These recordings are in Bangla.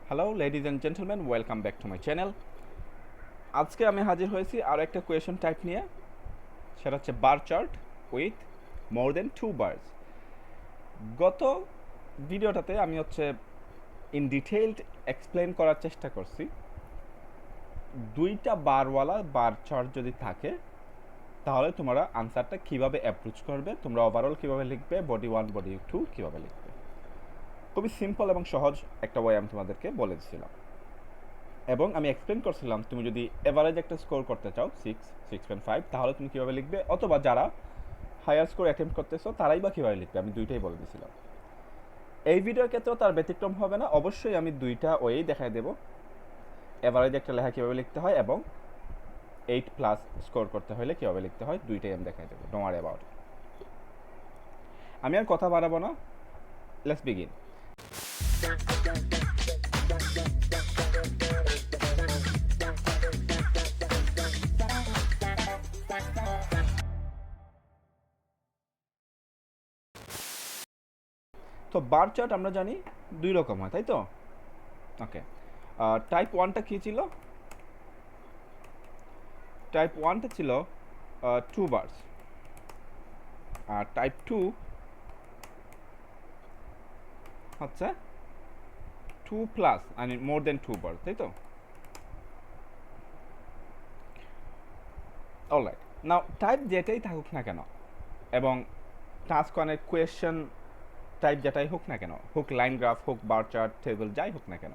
Hello ladies and gentleman, welcome back to my channel. আজকে আমি হাজির হয়েছি আরও একটা কোয়েশন টাইপ নিয়ে। সেটা হচ্ছে bar chart with more than 2 bars. গত ভিডিওটাতে আমি ইন ডিটেইলড এক্সপ্লেন করার চেষ্টা করছি দুইটা বারওয়ালা বার চার্ট যদি থাকে তাহলে তোমরা আনসারটা কীভাবে অ্যাপ্রোচ করবে, তোমরা ওভারঅল কীভাবে লিখবে, বডি 1 বডি 2 কীভাবে লিখবে। খুবই সিম্পল এবং সহজ একটা ওয়ে আমি তোমাদেরকে বলে দিচ্ছিলাম এবং আমি এক্সপ্লেন করছিলাম তুমি যদি এভারেজ একটা স্কোর করতে চাও 6.5 তাহলে তুমি কীভাবে লিখবে, অথবা যারা হায়ার স্কোর অ্যাটেম্প করতেছো তারাই বা কীভাবে লিখবে, আমি দুইটাই বলে দিয়েছিলাম। এই ভিডিওর ক্ষেত্রেও তার ব্যতিক্রম হবে না, অবশ্যই আমি দুইটা ওয়েই দেখাই দেবো এভারেজ একটা লেখা কীভাবে লিখতে হয় এবং 8+ স্কোর করতে হলে কীভাবে লিখতে হয়, দুইটাই আমি দেখাই দেবো। Don't worry about it. আমি আর কথা বাড়াবো না, লেটস বিগিন। তো বার চার্ট আমরা জানি দুই রকম হয়, তাই তো? ওকে, টাইপ 1টা কী ছিল? টাইপ 1টা ছিল 2 বার্স, আর টাইপ 2 হচ্ছে 2+, মানে মোর দেন 2 বার্স, তাই তো? অলরাইট, নাও টাইপ যেটাই থাকুক না কেন এবং টাস্ক অনেক কোয়েশ্চেন টাইপ যেটাই হোক না কেন, হোক লাইন গ্রাফ, হোক বার চার্ট, টেবিল, যাই হোক না কেন,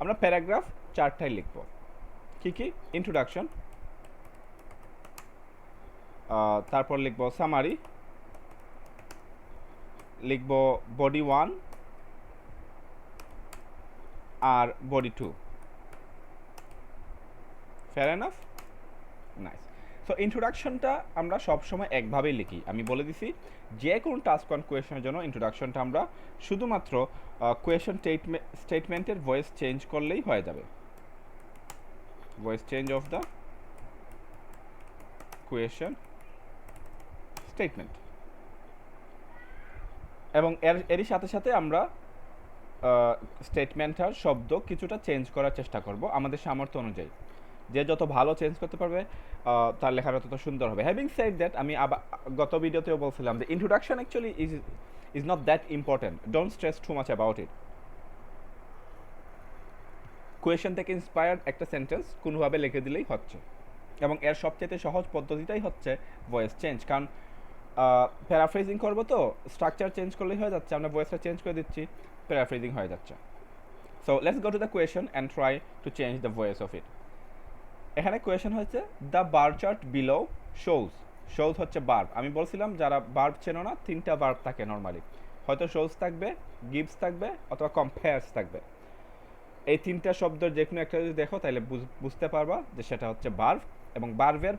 আমরা প্যারাগ্রাফ চারটাই লিখব। কী কী? ইন্ট্রোডাকশন, তারপর লিখব সামারি, লিখব বডি 1 আর body 2। Fair enough? Nice. So ইন্ট্রোডাকশনটা আমরা সবসময় একভাবেই লিখি, আমি বলে দিছি যে কোনো টাস্ক অন কোয়েশনের জন্য ইন্ট্রোডাকশনটা আমরা শুধুমাত্র কোয়েশন স্টেটমেন্টের ভয়েস চেঞ্জ করলেই হয়ে যাবে। Voice change of the question statement, এবং এরই সাথে সাথে আমরা স্টেটমেন্টার শব্দ কিছুটা চেঞ্জ করার চেষ্টা করব আমাদের সামর্থ্য অনুযায়ী। যে যত ভালো চেঞ্জ করতে পারবে তার লেখাটা তত সুন্দর হবে। হ্যাভিং সেড দ্যাট, আমি গত ভিডিওতেও বলছিলাম যে introduction actually is not that important, don't stress too much about it. Question থেকে ইন্সপায়ার্ড একটা সেন্টেন্স কোনোভাবে লিখে দিলেই হচ্ছে, এবং এর সবচেয়ে সহজ পদ্ধতিটাই হচ্ছে ভয়েস চেঞ্জ। কারণ প্যারাফ্রেজিং করবো তো স্ট্রাকচার চেঞ্জ করলেই হয়ে যাচ্ছে, আমরা ভয়েসটা চেঞ্জ করে দিচ্ছি, প্যারাফ্রেজিং হয়ে যাচ্ছে। So let's go to the question and try to change the voice of it. এখানে কোয়েশন হচ্ছে the bar chart below shows. Shows হচ্ছে বার্ব। আমি বলছিলাম যারা বার্ব চেনো না, তিনটা বার্ব থাকে নর্মালি, হয়তো শোজ থাকবে, গিভস থাকবে, অথবা কম্পেয়ার্স থাকবে। এই তিনটা শব্দের যে কোনো একটা যদি দেখো তাহলে বুঝতে পারবা যে সেটা হচ্ছে বার্ব, এবং বার্বের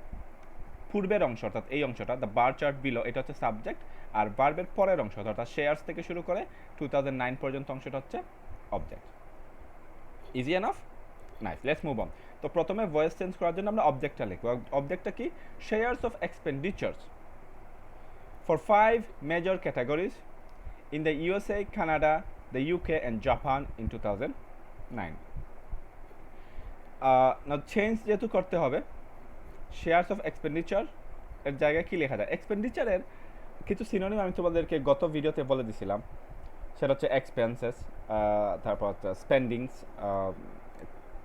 পূর্বের অংশ অর্থাৎ এই অংশটা দ্য বার চার্ট বিলো, এটা হচ্ছে সাবজেক্ট, আর বার্বের পরের অংশ অর্থাৎ শেয়ার্স থেকে শুরু করে 2009 পর্যন্ত অংশটা হচ্ছে object. Easy enough? Nice, let's move on. তো প্রথমে ভয়েস চেঞ্জ করার জন্য আমরা অবজেক্টটা লিখব। অবজেক্টটা কি? Shares of expenditures for 5 major categories in the USA, Canada, the UK and Japan in 2009। না চেঞ্জ যেহেতু করতে হবে, শেয়ার্স অফ এক্সপেন্ডিচার এর জায়গায় কী লেখা যায়? এক্সপেন্ডিচারের কিছু সিনোনিম আমি তোমাদেরকে গত ভিডিওতে বলে দিছিলাম, সেটা হচ্ছে এক্সপেন্সেস, তারপর হচ্ছে স্পেন্ডিংস,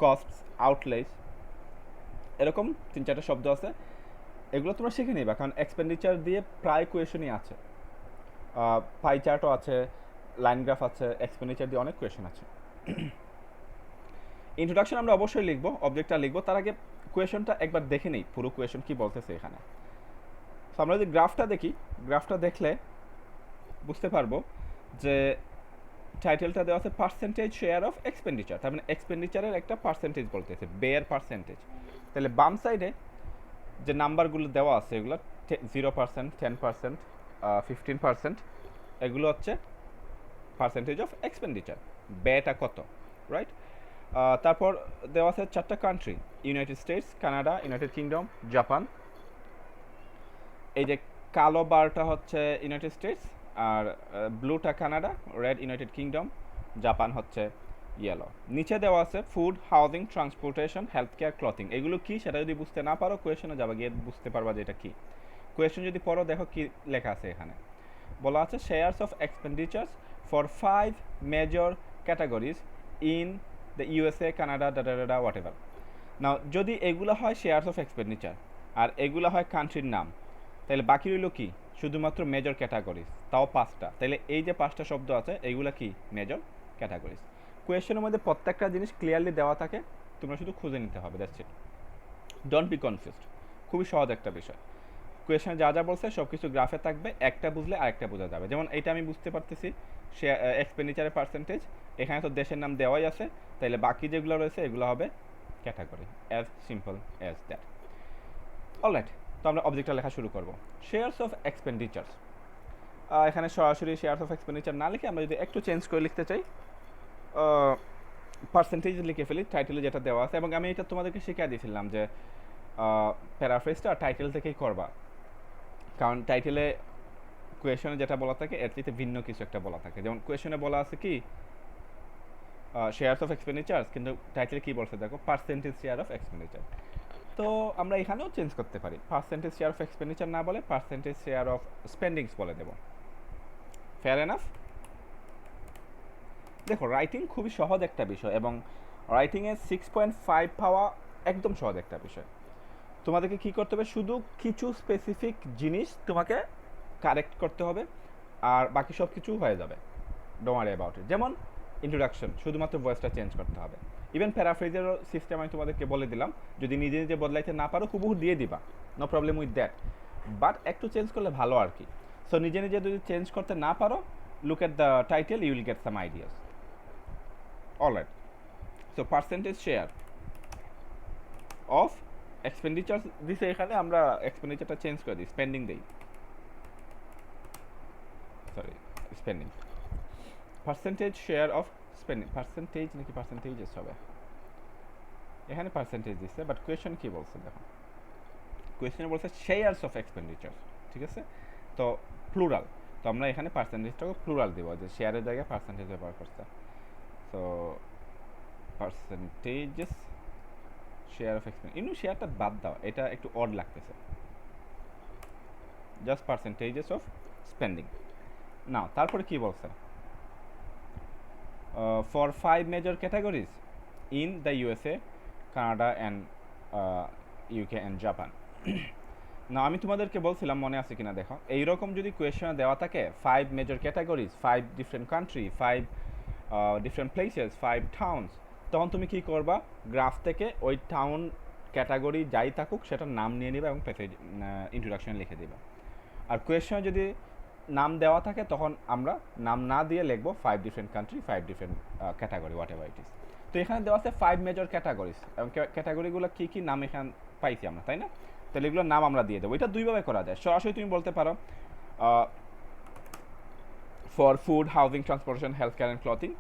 কস্টস, আউটলেস, এরকম 3-4টা শব্দ আছে। এগুলো তোমরা শিখে নিবা, কারণ এক্সপেন্ডিচার দিয়ে প্রায় কোয়েশনই আছে, পাই চার্টও আছে, লাইন গ্রাফ আছে, এক্সপেন্ডিচার দিয়ে অনেক কোয়েশন আছে। ইন্ট্রোডাকশন আমরা অবশ্যই লিখবো, অবজেক্টটা লিখবো, তার আগে কোয়েশনটা একবার দেখে নেই পুরো কোয়েশন কী বলতেছে এখানে। তো আমরা যদি গ্রাফটা দেখি, গ্রাফটা দেখলে বুঝতে পারবো যে টাইটেলটা দেওয়া আছে পার্সেন্টেজ শেয়ার অফ এক্সপেন্ডিচার, তার মানে এক্সপেন্ডিচারের একটা পার্সেন্টেজ বলতেছে, ব্যয়ের পার্সেন্টেজ। তাহলে বাম সাইডে যে নাম্বারগুলো দেওয়া আছে এগুলো 0%, 10%, 15%, এগুলো হচ্ছে পার্সেন্টেজ অফ এক্সপেন্ডিচার, ব্যয়টা কত, রাইট? তারপর দেওয়া আছে 4টা country, United States, Canada, United Kingdom, Japan. এই যে কালো বারটা হচ্ছে ইউনাইটেড স্টেটস, আর ব্লুটা Canada, red United Kingdom, Japan হচ্ছে ইয়েলো। নিচে দেওয়া আছে food, housing, transportation, health care, clothing. এগুলো কি সেটা যদি বুঝতে না পারো কোয়েশনে যাবে গিয়ে বুঝতে পারবা যে এটা কি। কোয়েশন যদি পড়ো দেখো কি লেখা আছে এখানে। বলা আছে shares of expenditures for 5 major categories in the USA, Canada, ডাডা হোয়াট এভার। নাও যদি এগুলো হয় শেয়ারস অফ এক্সপেন্ডিচার আর এগুলো হয় কান্ট্রির নাম, তাহলে বাকি রইল কি শুধুমাত্র মেজর ক্যাটাগরিজ, তাও 5টা। তাহলে এই যে 5টা শব্দ আছে এইগুলো কি মেজর ক্যাটাগরিজ। কোয়েশনের মধ্যে প্রত্যেকটা জিনিস ক্লিয়ারলি দেওয়া থাকে, তোমরা শুধু খুঁজে নিতে হবে, that's it. Don't be confused, খুবই সহজ একটা বিষয়। কোয়েশনে যা যা বলছে সব কিছু গ্রাফে থাকবে, একটা বুঝলে আরেকটা বোঝা যাবে। যেমন এইটা আমি বুঝতে পারতেছি সে এক্সপেন্ডিচারের পার্সেন্টেজ, এখানে তো দেশের নাম দেওয়াই আছে, তাহলে বাকি যেগুলো রয়েছে এগুলো হবে category, as simple as that. Alright, তো আমরা অবজেক্টটা লেখা শুরু করব। শেয়ারস অফ এক্সপেন্ডিচার্স, এখানে সরাসরি শেয়ারস অফ এক্সপেন্ডিচার না লিখে আমরা যদি একটু চেঞ্জ করে লিখতে চাই, পার্সেন্টেজ লিখে ফেলি টাইটেলে যেটা দেওয়া আছে। এবং আমি এটা তোমাদেরকে শিখিয়ে দিয়েছিলাম যে প্যারাফ্রেজটা টাইটেল থেকেই করবা, কারণ টাইটেলে কোয়েশনে যেটা বলা থাকে এর চাইতে ভিন্ন কিছু একটা বলা থাকে। যেমন কোয়েশনে বলা আছে কি শেয়ারস অফ এক্সপেন্ডিচার্স, কিন্তু টাইটেলে কি বলছে দেখো পার্সেন্টেজ শেয়ার অফ এক্সপেন্ডিচার। তো আমরা এখানেও চেঞ্জ করতে পারি, পার্সেন্টেজ শেয়ার অফ এক্সপেন্ডিচার না বলে পার্সেন্টেজ শেয়ার অফ স্পেন্ডিংস বলে দেব। Fair enough. দেখো রাইটিং খুবই সহজ একটা বিষয় এবং রাইটিংয়ে 6.5 পাওয়া একদম সহজ একটা বিষয়। তোমাদেরকে কী করতে হবে, শুধু কিছু স্পেসিফিক জিনিস তোমাকে কারেক্ট করতে হবে আর বাকি সব কিছু হয়ে যাবে, ডোন্ট ওয়ারি অ্যাবাউট ইট। যেমন ইন্ট্রোডাকশন, শুধুমাত্র ভয়েসটা চেঞ্জ করতে হবে। ইভেন প্যারাফ্রেজেরও সিস্টেম আমি তোমাদেরকে বলে দিলাম, যদি নিজে নিজে বদলাইতে না পারো হুবহু দিয়ে দিবা, no problem with that, but একটু চেঞ্জ করলে ভালো আর কি। সো নিজে নিজে যদি চেঞ্জ করতে না পারো, look at the title, you will get some ideas. Alright, so percentage share of expenditure দিছে, এখানে আমরা এক্সপেন্ডিচারটা চেঞ্জ করে দিই, স্পেন্ডিং দিই, sorry spending. Percentage share of spending, percentage নাকি পার্সেন্টেজেস হবে, এখানে পার্সেন্টেজ দিচ্ছে, বাট কোয়েশন কি বলছে দেখো, কোয়েশনে বলছে শেয়ারস অফ এক্সপেন্ডিচার, ঠিক আছে, তো প্লুরাল, তো আমরা এখানে পার্সেন্টেজটাকে প্লুরাল দেবো, যে শেয়ারের জায়গায় পার্সেন্টেজ ব্যবহার করছে। So percentages share of expenditure, ইনু শেয়ারটা বাদ দাও, এটা একটু অড লাগতেছে, জাস্ট পার্সেন্টেজেস অফ স্পেন্ডিং। না তারপরে কি বলছে, for 5 major categories in the USA, Canada and UK and Japan. না আমি তোমাদেরকে বলছিলাম, মনে আছে কিনা দেখো, এইরকম যদি কোয়েশনে দেওয়া থাকে 5 major categories, 5 different country, 5 different places, 5 towns, তখন তুমি কি করবা, গ্রাফ থেকে ওই টাউন ক্যাটাগরি যাই থাকুক সেটার নাম নিয়ে নিবা এবং প্যাসেজ ইন্ট্রোডাকশন লিখে দিবা। আর কোয়েশনে যদি নাম দেওয়া থাকে তখন আমরা নাম না দিয়ে লিখবো 5 different country, 5 different category, whatever it is. তো এখানে দেওয়া আছে 5 মেজর ক্যাটাগরিজ, এবং ক্যাটাগরিগুলো কী কী নাম এখানে পাইছি আমরা, তাই না? তাহলে এগুলোর নাম আমরা দিয়ে দেবো। এটা দুইভাবে করা যায়, সরাসরি তুমি বলতে পারো for food, housing, transportation, health care and clothing,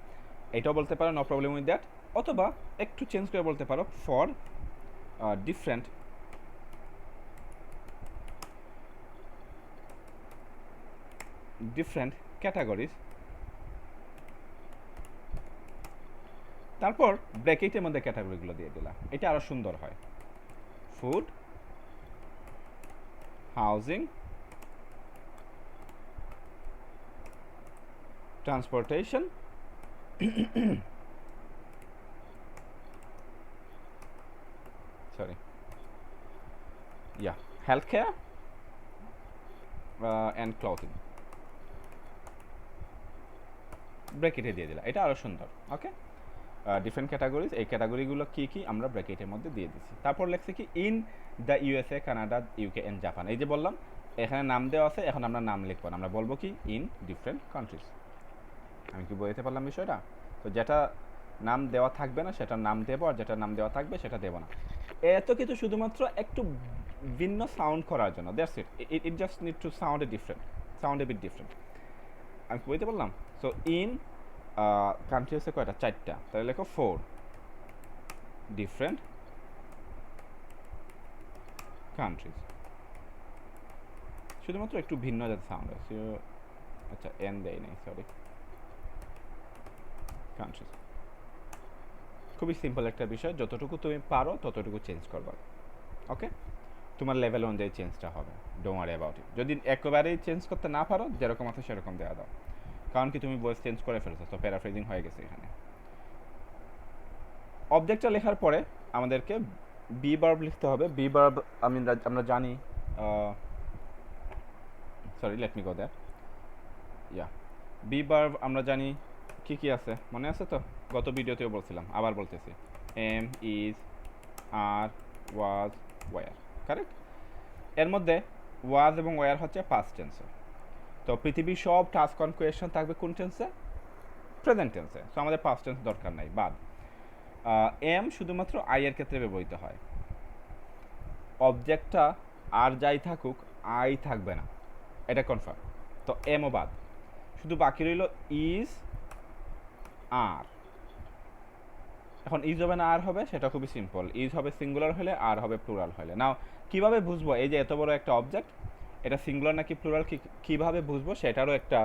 এটাও বলতে পারো, নো প্রবলেম উইথ দ্যাট। অথবা একটু চেঞ্জ করে বলতে পারো ফর ডিফারেন্ট ডিফারেন্ট ক্যাটাগরিজ, তারপর ব্র্যাকেটের মধ্যে ক্যাটাগরিগুলো দিয়ে দিলাম, এটা আরও সুন্দর হয়। Food, housing, transportation, sorry, yeah, healthcare and clothing, ব্র্যাকেটে দিয়ে দিলাম, এটা আরও সুন্দর। ওকে, ডিফারেন্ট ক্যাটাগরিজ, এই ক্যাটাগরিগুলো কী কী আমরা ব্র্যাকেটের মধ্যে দিয়ে দিচ্ছি। তারপর লেখছে কি in the USA, Canada, UK and Japan. এই যে বললাম এখানে নাম দেওয়া আছে, এখন আমরা নাম লিখবো না, আমরা বলবো কি ইন ডিফারেন্ট কান্ট্রিজ। আমি কি বলতে পারলাম বিষয়টা? তো যেটা নাম দেওয়া থাকবে না সেটার নাম দেবো, আর যেটা নাম দেওয়া থাকবে সেটা দেবো না। এত কিছু শুধুমাত্র একটু ভিন্ন সাউন্ড করার জন্য, that's it, it just need to sound a different, sound a bit different. আমি কি বলতে পারলাম? সো ইন কান্ট্রি হচ্ছে কয়টা? 4টা, তাহলে লেখো 4 ডিফারেন্ট কান্ট্রিজ, শুধুমাত্র একটু ভিন্ন যাতে সাউন্ড আছে। আচ্ছা এন দেয় নাই, সরি, কান্ট্রিজ। খুবই সিম্পল একটা বিষয়, যতটুকু তুমি পারো ততটুকু চেঞ্জ করবা। ওকে, তোমার লেভেল অনুযায়ী চেঞ্জটা হবে, ডোন্ট ওয়ারি অ্যাবাউট ইট। যদি একেবারেই চেঞ্জ করতে না পারো, যেরকম আছে সেরকম দেওয়া দাও, কারণ কি তুমি ভয়েস চেঞ্জ করে ফেলছো, তো প্যারাফ্রেজিং হয়ে গেছে এখানে। অবজেক্টটা লেখার পরে আমাদেরকে বি ভার্ব লিখতে হবে। বি ভার্ব আমরা জানি, sorry let me go that, yeah, be verb আমরা জানি কি কি আছে, মনে আছে তো? গত ভিডিওতেও বলছিলাম, আবার বলতেছি, am, is, are, was, were, correct? এর মধ্যে ওয়াজ এবং ওয়ার হচ্ছে পাস্ট টেন্সে। তো পৃথিবীর সব টাস্ক অন কোয়েশন থাকবে কোন টেন্সে? প্রেজেন্ট টেন্সে। সো আমাদের পাস্ট টেন্স দরকার নাই, বাদ। এম শুধুমাত্র আই এর ক্ষেত্রে ব্যবহৃত হয়। অবজেক্টটা আর যাই থাকুক, আই থাকবে না, এটা কনফার্ম। তো এমও বাদ, শুধু বাকি রইল ইজ, আর। এখন ইজ হবে না আর হবে, সেটা খুবই সিম্পল। ইজ হবে সিঙ্গুলার হলে, আর হবে প্লুরাল হলে। নাও কীভাবে বুঝবো এই যে এত বড় একটা অবজেক্ট, এটা সিঙ্গুলার নাকি প্লুরাল, কীভাবে বুঝবো সেটারও একটা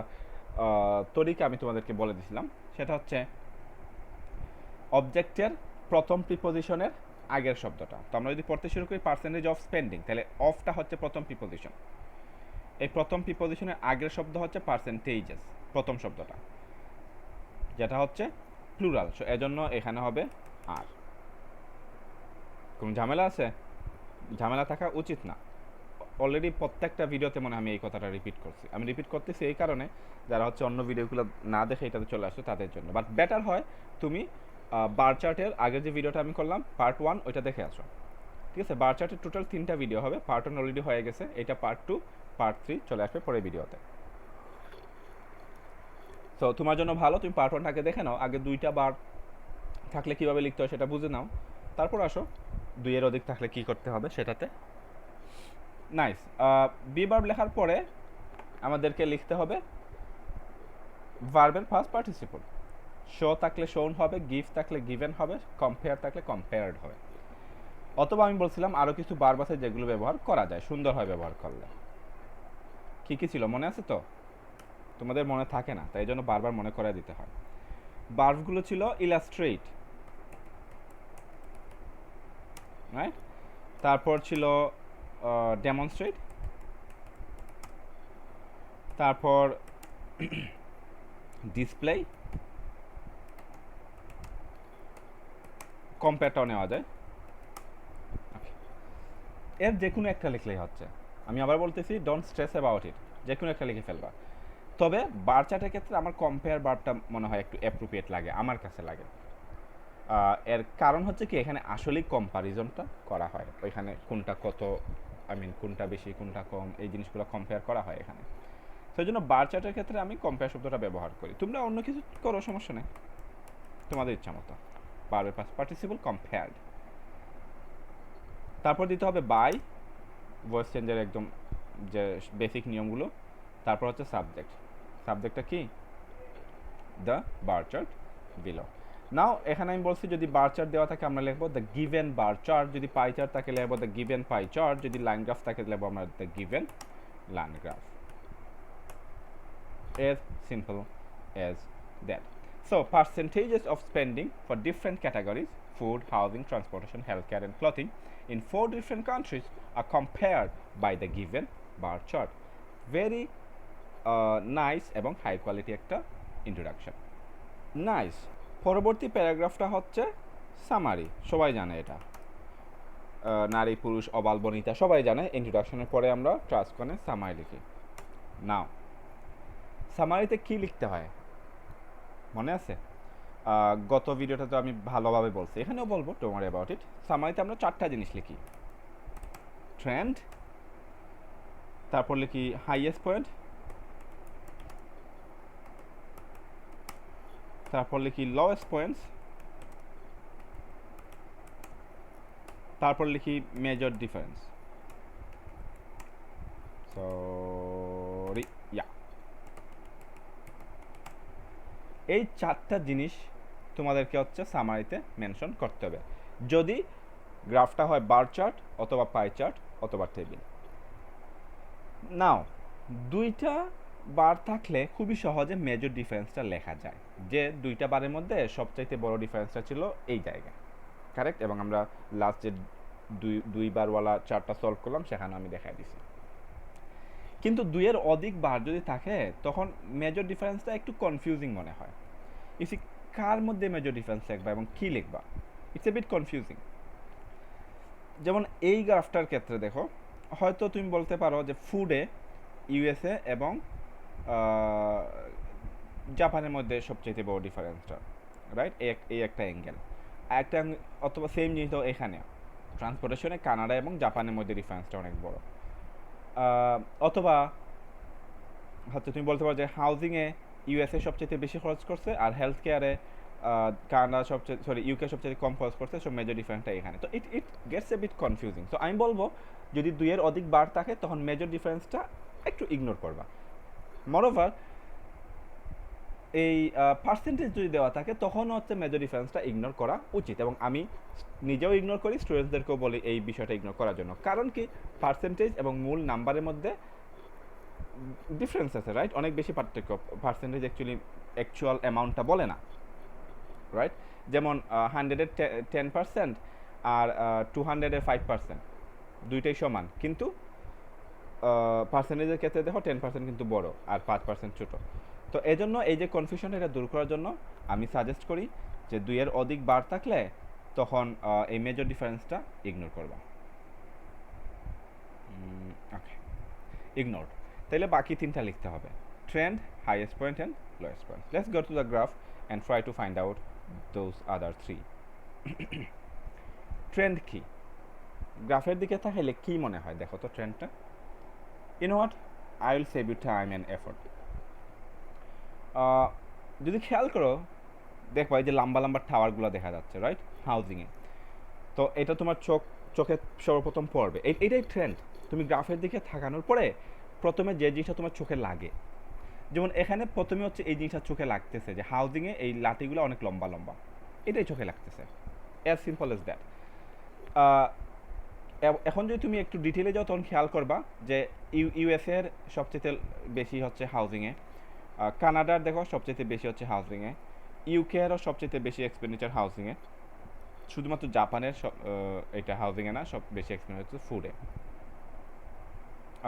তরিকা আমি তোমাদেরকে বলে দিছিলাম। সেটা হচ্ছে অবজেক্টের প্রথম প্রিপোজিশনের আগের শব্দটা। তো আমরা যদি পড়তে শুরু করি পার্সেন্টেজ অফ স্পেন্ডিং, তাহলে অফটা হচ্ছে প্রথম প্রিপোজিশন। এই প্রথম প্রিপোজিশনের আগের শব্দ হচ্ছে পার্সেন্টেজেস, প্রথম শব্দটা, যেটা হচ্ছে প্লুরাল। সো এজন্য এখানে হবে আর। কোনো ঝামেলা আছে? ঝামেলা থাকা উচিত না। অলরেডি প্রত্যেকটা ভিডিওতে মনে আমি এই কথাটা রিপিট করছি। আমি রিপিট করতেছি এই কারণে, যারা হচ্ছে অন্য ভিডিওগুলো না দেখে এটাতে চলে আসছো তাদের জন্য। বাট বেটার হয় তুমি বার চার্টের আগের যে ভিডিওটা আমি করলাম পার্ট 1, ওইটা দেখে আসো, ঠিক আছে? বার চার্টের টোটাল 3টা ভিডিও হবে, পার্ট 1 অলরেডি হয়ে গেছে, এটা পার্ট 2, পার্ট 3 চলে আসবে পরের ভিডিওতে। সো তোমার জন্য ভালো, তুমি পার্ট 1টাকে দেখে নাও, আগে 2টা বার থাকলে কীভাবে লিখতে হয় সেটা বুঝে নাও, তারপর আসো 2 এর অধিক থাকলে কী করতে হবে সেটাতে। নাইস। বি ভার্ব লেখার পরে আমাদেরকে লিখতে হবে ভার্বের ফার্স্ট পার্টিসিপল। শো থাকলে শোন হবে, গিভ থাকলে গিভেন হবে, কম্পেয়ার থাকলে কম্পেয়ার্ড হবে। অথবা আমি বলছিলাম আরও কিছু ভার্ব আছে যেগুলো ব্যবহার করা যায়, সুন্দর হয় ব্যবহার করলে। কী কী ছিল মনে আছে তো? তোমাদের মনে থাকে না, তাই জন্য বারবার মনে করাই দিতে হয়। ভার্বগুলো ছিল ইলাস্ট্রেট, রাইট? তারপর ছিল ডেমনস্ট্রেট, তারপর ডিসপ্লে, কম্পেয়ারটাও নেওয়া যায়। এর যে কোনো একটা লিখলেই হচ্ছে। আমি আবার বলতেছি, ডোন্ট স্ট্রেস অ্যাবাউট ইট, যে কোনো একটা লিখে ফেলবা। তবে বার চার্টের ক্ষেত্রে আমার কম্পেয়ার ভার্বটা মনে হয় একটু অ্যাপ্রোপ্রিয়েট লাগে, আমার কাছে লাগে। এর কারণ হচ্ছে কি, এখানে আসলেই কম্পারিজনটা করা হয়, ওইখানে কোনটা কত, কোনটা বেশি কোনটা কম, এই জিনিসগুলো কম্পেয়ার করা হয় এখানে। সেই জন্য বার চার্টের ক্ষেত্রে আমি কম্পেয়ার শব্দটা ব্যবহার করি। তোমরা অন্য কিছু করো, সমস্যা নেই, তোমাদের ইচ্ছা মতো। ভার্বের পাস্ট পার্টিসিপল কম্পেয়ার্ড। তারপর দিতে হবে বাই, ভয়েস চেঞ্জের একদম যে বেসিক নিয়মগুলো। তারপর হচ্ছে সাবজেক্ট। সাবজেক্টটা কি? The bar chart below. Now এখানে আমি বলছি যদি বার চার্ট দেওয়া থাকে আমরা লিখবো দ্য গিভেন বার চার্ট, যদি পাই চার্ট থাকে লিখবো দ্য গিভেন পাই চার্ট, যদি লাইন গ্রাফ থাকে লিখবো আমরা the given line graph. As simple as that. So percentages of spending for different categories, food, housing, transportation, healthcare and clothing, in 4 different countries are compared by the given bar chart. Very nice এবং হাই কোয়ালিটি একটা ইন্ট্রোডাকশন। নাইস। পরবর্তী প্যারাগ্রাফটা হচ্ছে সামারি, সবাই জানে এটা, নারী পুরুষ অবাল বনিতা সবাই জানে। ইন্ট্রোডাকশনের পরে আমরা ট্রান্সকনে সামারি লিখি। নাও সামারিতে কি লিখতে হয় মনে আছে? গত ভিডিওটা তো আমি ভালোভাবে বলছি, এখানেও বলবো, ডোন্ট ওয়ারি অ্যাবাউট ইট। সামারিতে আমরা 4টা জিনিস লিখি, ট্রেন্ড, তারপর লিখি হাইয়েস্ট পয়েন্ট, তারপর লিখি লোয়েস্ট পয়েন্টস, তারপর লিখি মেজর ডিফারেন্স। সরি, ইয়া, এই 4টা জিনিস তোমাদেরকে হচ্ছে সামারিতে মেনশন করতে হবে, যদি গ্রাফটা হয় বার চার্ট অথবা পাই চার্ট অথবা টেবিল। নাও 2টা বার থাকলে খুবই সহজে মেজর ডিফারেন্সটা লেখা যায়, যে দুইটা বারের মধ্যে সবচাইতে বড় ডিফারেন্সটা ছিল এই জায়গায়, কারেক্ট। এবং আমরা লাস্ট যে দুইবারওয়ালা চারটা সলভ করলাম সেখানে আমি দেখাই দিছি। কিন্তু দুইয়ের অধিক বার যদি থাকে তখন মেজর ডিফারেন্সটা একটু কনফিউজিং মনে হয়। ইসি কার মধ্যে মেজর ডিফারেন্স লিখবা এবং কী লিখবা, ইটস এ বিট কনফিউজিং। যেমন এই গ্রাফটার ক্ষেত্রে দেখো, হয়তো তুমি বলতে পারো যে ফুডে ইউএসএ এবং জাপানের মধ্যে সবচেয়ে বড় ডিফারেন্সটা, রাইট, এই একটা অ্যাঙ্গেল। একটা অথবা সেম জিনিস তো এখানে ট্রান্সপোর্টেশনে কানাডা এবং জাপানের মধ্যে ডিফারেন্সটা অনেক বড়। অথবা হচ্ছে তুমি বলতে পারো যে হাউজিংয়ে ইউএসএ সবচেয়ে বেশি খরচ করছে আর হেলথ কেয়ারে কানাডা ইউকে সবচেয়ে কম খরচ করছে, সব মেজর ডিফারেন্সটা এখানে। তো it gets a bit confusing. তো আমি বলবো যদি দুইয়ের অধিক বার থাকে তখন মেজর ডিফারেন্সটা একটু ইগনোর করবা। মোরওভার এই পার্সেন্টেজ যদি দেওয়া থাকে তখন হচ্ছে মেজর ডিফারেন্সটা ইগনোর করা উচিত, এবং আমি নিজেও ইগনোর করি, স্টুডেন্টসদেরকেও বলি এই বিষয়টা ইগনোর করার জন্য। কারণ কি, পার্সেন্টেজ এবং মূল নাম্বারের মধ্যে ডিফারেন্স আছে, রাইট, অনেক বেশি পার্থক্য। পার্সেন্টেজ অ্যাকচুয়াল অ্যামাউন্টটা বলে না, রাইট। যেমন 100-এর 10% আর 200-এর 5%, দুইটাই সমান, কিন্তু পার্সেন্টেজের ক্ষেত্রে দেখো 10% কিন্তু বড় আর 5% ছোট। তো এই জন্য এই যে কনফিউশনটা, এটা দূর করার জন্য আমি সাজেস্ট করি যে দুইয়ের অধিক বার থাকলে তখন এই মেজর ডিফারেন্সটা ইগনোর করবা। Okay, ignore. তাহলে বাকি তিনটা লিখতে হবে: trend, highest point and lowest point. Let's go to the graph and try to find out those other three. Trend কি? গ্রাফের দিকে তাকাইলে কি মনে হয় দেখো তো ট্রেন্ডটা? You know what, I will save you time and effort. যদি খেয়াল করো দেখবা এই যে লম্বা লম্বা টাওয়ারগুলো দেখা যাচ্ছে, রাইট, হাউজিংয়ে। তো এটা তোমার চোখে সর্বপ্রথম পড়বে, এইটাই ট্রেন্ড। তুমি গ্রাফের দিকে থাকানোর পরে প্রথমে যে জিনিসটা তোমার চোখে লাগে, যেমন এখানে প্রথমে হচ্ছে এই জিনিসটা চোখে লাগতেছে যে হাউজিংয়ে এই লাঠিগুলো অনেক লম্বা লম্বা, এটাই চোখে লাগতেছে, অ্যাজ সিম্পল এজ দ্যাট। এখন যদি তুমি একটু ডিটেলে যাও তখন খেয়াল করবা যে ইউএসএর সবচেয়ে বেশি হচ্ছে হাউজিংয়ে, কানাডার দেখো সবচেয়ে বেশি হচ্ছে হাউজিংয়ে, ইউকেরও সবচেয়ে বেশি এক্সপেন্ডিচার হাউজিংয়ে, শুধুমাত্র জাপানের এটা হাউজিংয়ে না, সব বেশি এক্সপেন্ডিচার হচ্ছে ফুডে।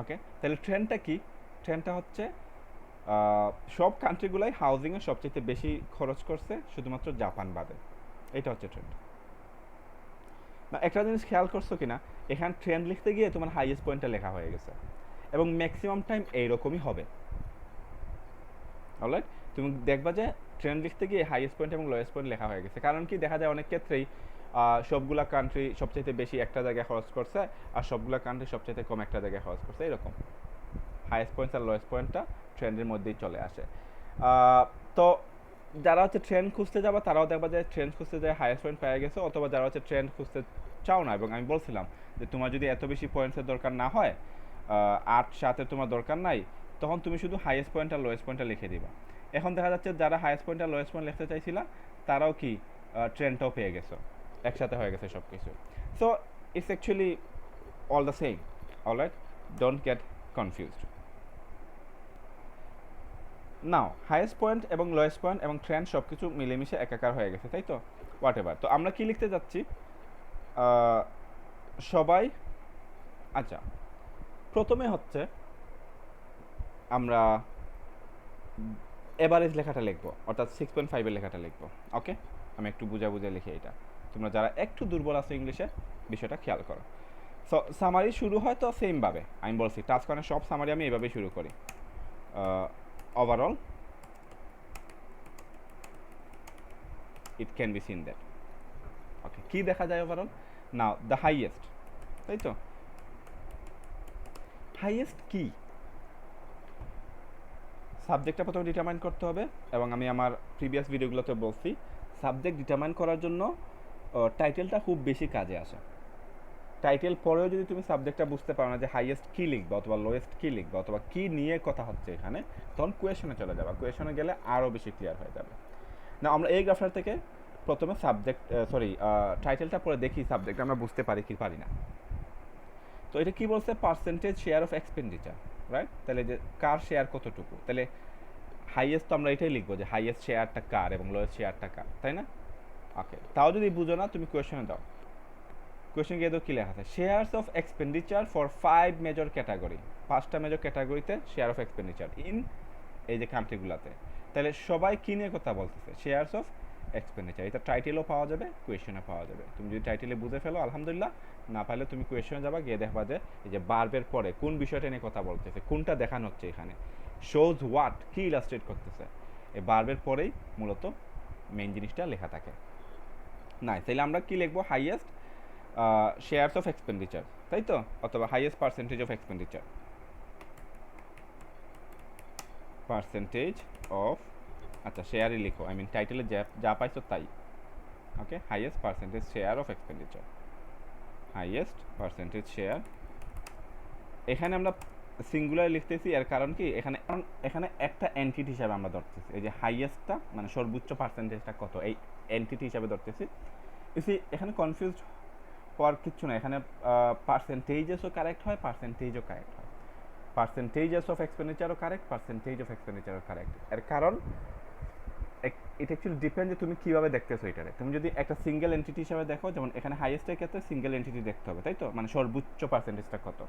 ওকে, তাহলে ট্রেন্ডটা কি? ট্রেন্ডটা হচ্ছে সব কান্ট্রিগুলাই হাউজিংয়ে সবচেয়ে বেশি খরচ করছে, শুধুমাত্র জাপান বাদে। এটা হচ্ছে ট্রেন্ড। না, একটা জিনিস খেয়াল করছো কিনা, এখানে ট্রেন্ড লিখতে গিয়ে তোমার হাইয়েস্ট পয়েন্টটা লেখা হয়ে গেছে, এবং ম্যাক্সিমাম টাইম এইরকমই হবে। অলরাইট, তুমি দেখবা যে ট্রেন্ড লিখতে গিয়ে হাইয়েস্ট পয়েন্ট এবং লোয়েস্ট পয়েন্ট লেখা হয়ে গেছে। কারণ কি, দেখা যায় অনেক ক্ষেত্রেই সবগুলা কান্ট্রি সবচাইতে বেশি একটা জায়গায় খরচ করছে আর সবগুলা কান্ট্রি সবচাইতে কম একটা জায়গায় খরচ করছে, এরকম হাইয়েস্ট পয়েন্ট আর লোয়েস্ট পয়েন্টটা ট্রেন্ডের মধ্যেই চলে আসে। তো যারা হচ্ছে ট্রেন্ড খুঁজতে যাবা তারাও দেখবা যে ট্রেন্ড খুঁজতে যায় হাইয়েস্ট পয়েন্ট পেয়ে গেছে, অথবা যারা হচ্ছে ট্রেন্ড খুঁজতে চাও না, এবং আমি বলছিলাম যে তোমার যদি এত বেশি পয়েন্টসের দরকার না হয়, 8-7 তোমার দরকার নাই, তখন তুমি শুধু হাইয়েস্ট পয়েন্ট আর লোয়েস্ট পয়েন্টটা লিখে দিবা। এখন দেখা যাচ্ছে যারা হাইয়েস্ট পয়েন্ট আর লোয়েস্ট পয়েন্ট লিখতে চাইছিলা তারাও কি ট্রেন্ডটাও পেয়ে গেছো, একসাথে হয়ে গেছে সব কিছু। So it's actually all the same. Alright, don't get confused. Now highest point এবং লোয়েস্ট পয়েন্ট এবং ট্রেন্ড সব কিছু মিলেমিশে একাকার হয়ে গেছে, তাই তো? What ever. তো আমরা কি লিখতে যাচ্ছি সবাই? আচ্ছা, প্রথমে হচ্ছে আমরা এভারেজ লেখাটা লিখবো, অর্থাৎ 6.5-এর লেখাটা লিখবো। ওকে, আমি একটু বুঝা লিখি এটা, তোমরা যারা একটু দুর্বল আছো ইংলিশে বিষয়টা খেয়াল করো। সো সামারি শুরু হয় তো সেমভাবে, আমি বলছি টাস্ক ওয়ানের সব সামারি আমি এইভাবেই শুরু করি। Overall it can be seen that. ওকে, কি দেখা যায় ওভারঅল? নাও দ্য হাইয়েস্ট, তাই তো? হাইয়েস্ট কি? সাবজেক্টটা প্রথমে ডিটারমাইন করতে হবে, এবং আমি আমার প্রিভিয়াস ভিডিওগুলোতে বলছি সাবজেক্ট ডিটারমাইন করার জন্য টাইটেলটা খুব বেশি কাজে আসে। টাইটেল পরেও যদি তুমি সাবজেক্টটা বুঝতে পারো না যে হাইয়েস্ট কী লিখবা অথবা লোয়েস্ট কী লিখবা অথবা কী নিয়ে কথা হচ্ছে এখানে, তখন কোয়েশনে চলে যাবে। কোয়েশনে গেলে আরও বেশি ক্লিয়ার হয়ে যাবে। না, আমরা এই গ্রাফটার থেকে প্রথমে টাইটেলটা পরে দেখি সাবজেক্ট আমরা বুঝতে পারি কি পারি না। তো এটা কি বলছে? Percentage share of expenditure. Right? তাহলে যে কার শেয়ার কতটুকু, তাহলে হাইয়েস্ট তো আমরা এটাই লিখবো যে হাইয়েস্ট শেয়ারটা কার এবং লোয়েস্ট শেয়ারটা কার, তাই না? ওকে, তাও যদি বুঝো না তুমি কোয়েশ্চেনে দাও। কোয়েশ্চেন গিয়ে তো কী লেখা আছে, shares of expenditure for 5 major category, 5টা মেজর ক্যাটাগরিতে শেয়ার অফ এক্সপেন্ডিচার ইন এই যে কান্ট্রিগুলোতে। তাহলে সবাই কী নিয়ে কথা বলতেছে, শেয়ারস অফ এক্সপেন্ডিচার। এটা টাইটেলও পাওয়া যাবে, কোয়েশ্চেনে পাওয়া যাবে। তুমি যদি টাইটেলে বুঝে ফেলো আলহামদুলিল্লাহ, না পারলে তুমি কোয়েশ্চনে যাবা, গিয়ে দেখবা যে এই যে বার্বের পরে কোন বিষয়টা নিয়ে কথা বলতেছে, কোনটা দেখানো হচ্ছে এখানে, শোজ হোয়াট, কি ইলাস্ট্রেট করতেছে, এই বার্বের পরেই মূলত মেইন জিনিসটা লেখা থাকে। না তাইলে আমরা কি লিখবো, হাইয়েস্ট শেয়ারস অফ এক্সপেন্ডিচার, তাই তো, অথবা highest percentage of expenditure, percentage of, আচ্ছা শেয়ারই লিখো, আই মিন টাইটেলে যা পাইছো তাই। Okay, highest percentage share of expenditure, highest percentage share. এখানে আমরা সিঙ্গুলার লিখতেছি, এর কারণ কি, এখানে একটা এন্টিটি হিসাবে আমরা ধরতেছি, এই যে হাইয়েস্টটা মানে সর্বোচ্চ পার্সেন্টেজটা কত, এই এন্টিটি হিসাবে ধরতেছি। এখানে কনফিউজ হওয়ার কিচ্ছু না, এখানে পার্সেন্টেজেসও কারেক্ট হয়, পার্সেন্টেজও কারেক্ট হয়, পার্সেন্টেজেস অফ এক্সপেন্ডিচারও কারেক্ট, পার্সেন্টেজ অফ এক্সপেন্ডিচারও কারেক্ট। এর কারণ এটা অ্যাকচুয়ালি ডিপেন্ড যে তুমি কীভাবে দেখতেছো এটারে। তুমি যদি একটা সিঙ্গেল এন্টিটি হিসাবে দেখো, যেমন এখানে হাইয়েস্টের ক্ষেত্রে সিঙ্গেল এন্টিটি দেখতে হবে, তাই তো, মানে সর্বোচ্চ পার্সেন্টেজটা কত,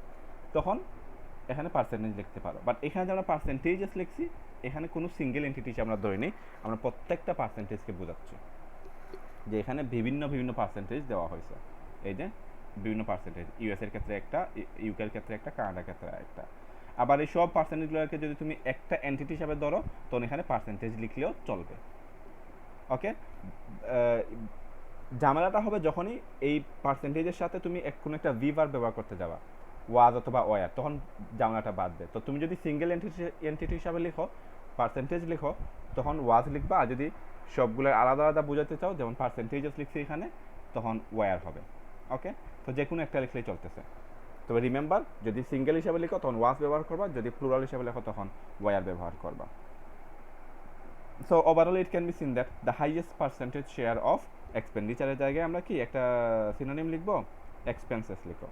তখন এখানে পার্সেন্টেজ লিখতে পারো। বাট এখানে যে আমরা পার্সেন্টেজেস লিখছি, এখানে কোনো সিঙ্গেল এন্টিটি হিসেবে আমরা ধরিনি, আমরা প্রত্যেকটা পার্সেন্টেজকে বোঝাচ্ছি যে এখানে বিভিন্ন বিভিন্ন পার্সেন্টেজ দেওয়া হয়েছে। এই যে বিভিন্ন পার্সেন্টেজ, ইউএসের ক্ষেত্রে একটা, ইউকের ক্ষেত্রে একটা, কানাডার ক্ষেত্রে একটা। আবার এই সব পার্সেন্টেজগুলোকে যদি তুমি একটা এন্টিটি হিসাবে ধরো, তখন এখানে পার্সেন্টেজ লিখলেও চলবে। ওকে, ঝামেলাটা হবে যখনই এই পার্সেন্টেজের সাথে তুমি কোনো একটা ভার্ব ব্যবহার করতে যাবা, ওয়াজ অথবা ওয়ার, তখন ঝামেলাটা বাঁধবে। তো তুমি যদি সিঙ্গেল এন্টিটি হিসাবে লিখো, পার্সেন্টেজ লিখো, তখন ওয়াজ লিখবা, আর যদি সবগুলোর আলাদা আলাদা বোঝাতে চাও, যেমন পার্সেন্টেজেস লিখছি এখানে, তখন ওয়ার হবে। ওকে, তো যে কোনো একটা লিখলেই চলতেছে। তবে রিমেম্বার, যদি সিঙ্গেল হিসাবে লিখো তখন ওয়াজ ব্যবহার করবা, যদি প্লুরাল হিসাবে লেখো তখন ওয়ার ব্যবহার করবা। So overall it can be seen that the highest percentage share of এক্সপেন্ডিচারের জায়গায় আমরা কি একটা সিনোনিম লিখবো, এক্সপেন্সেস লিখো,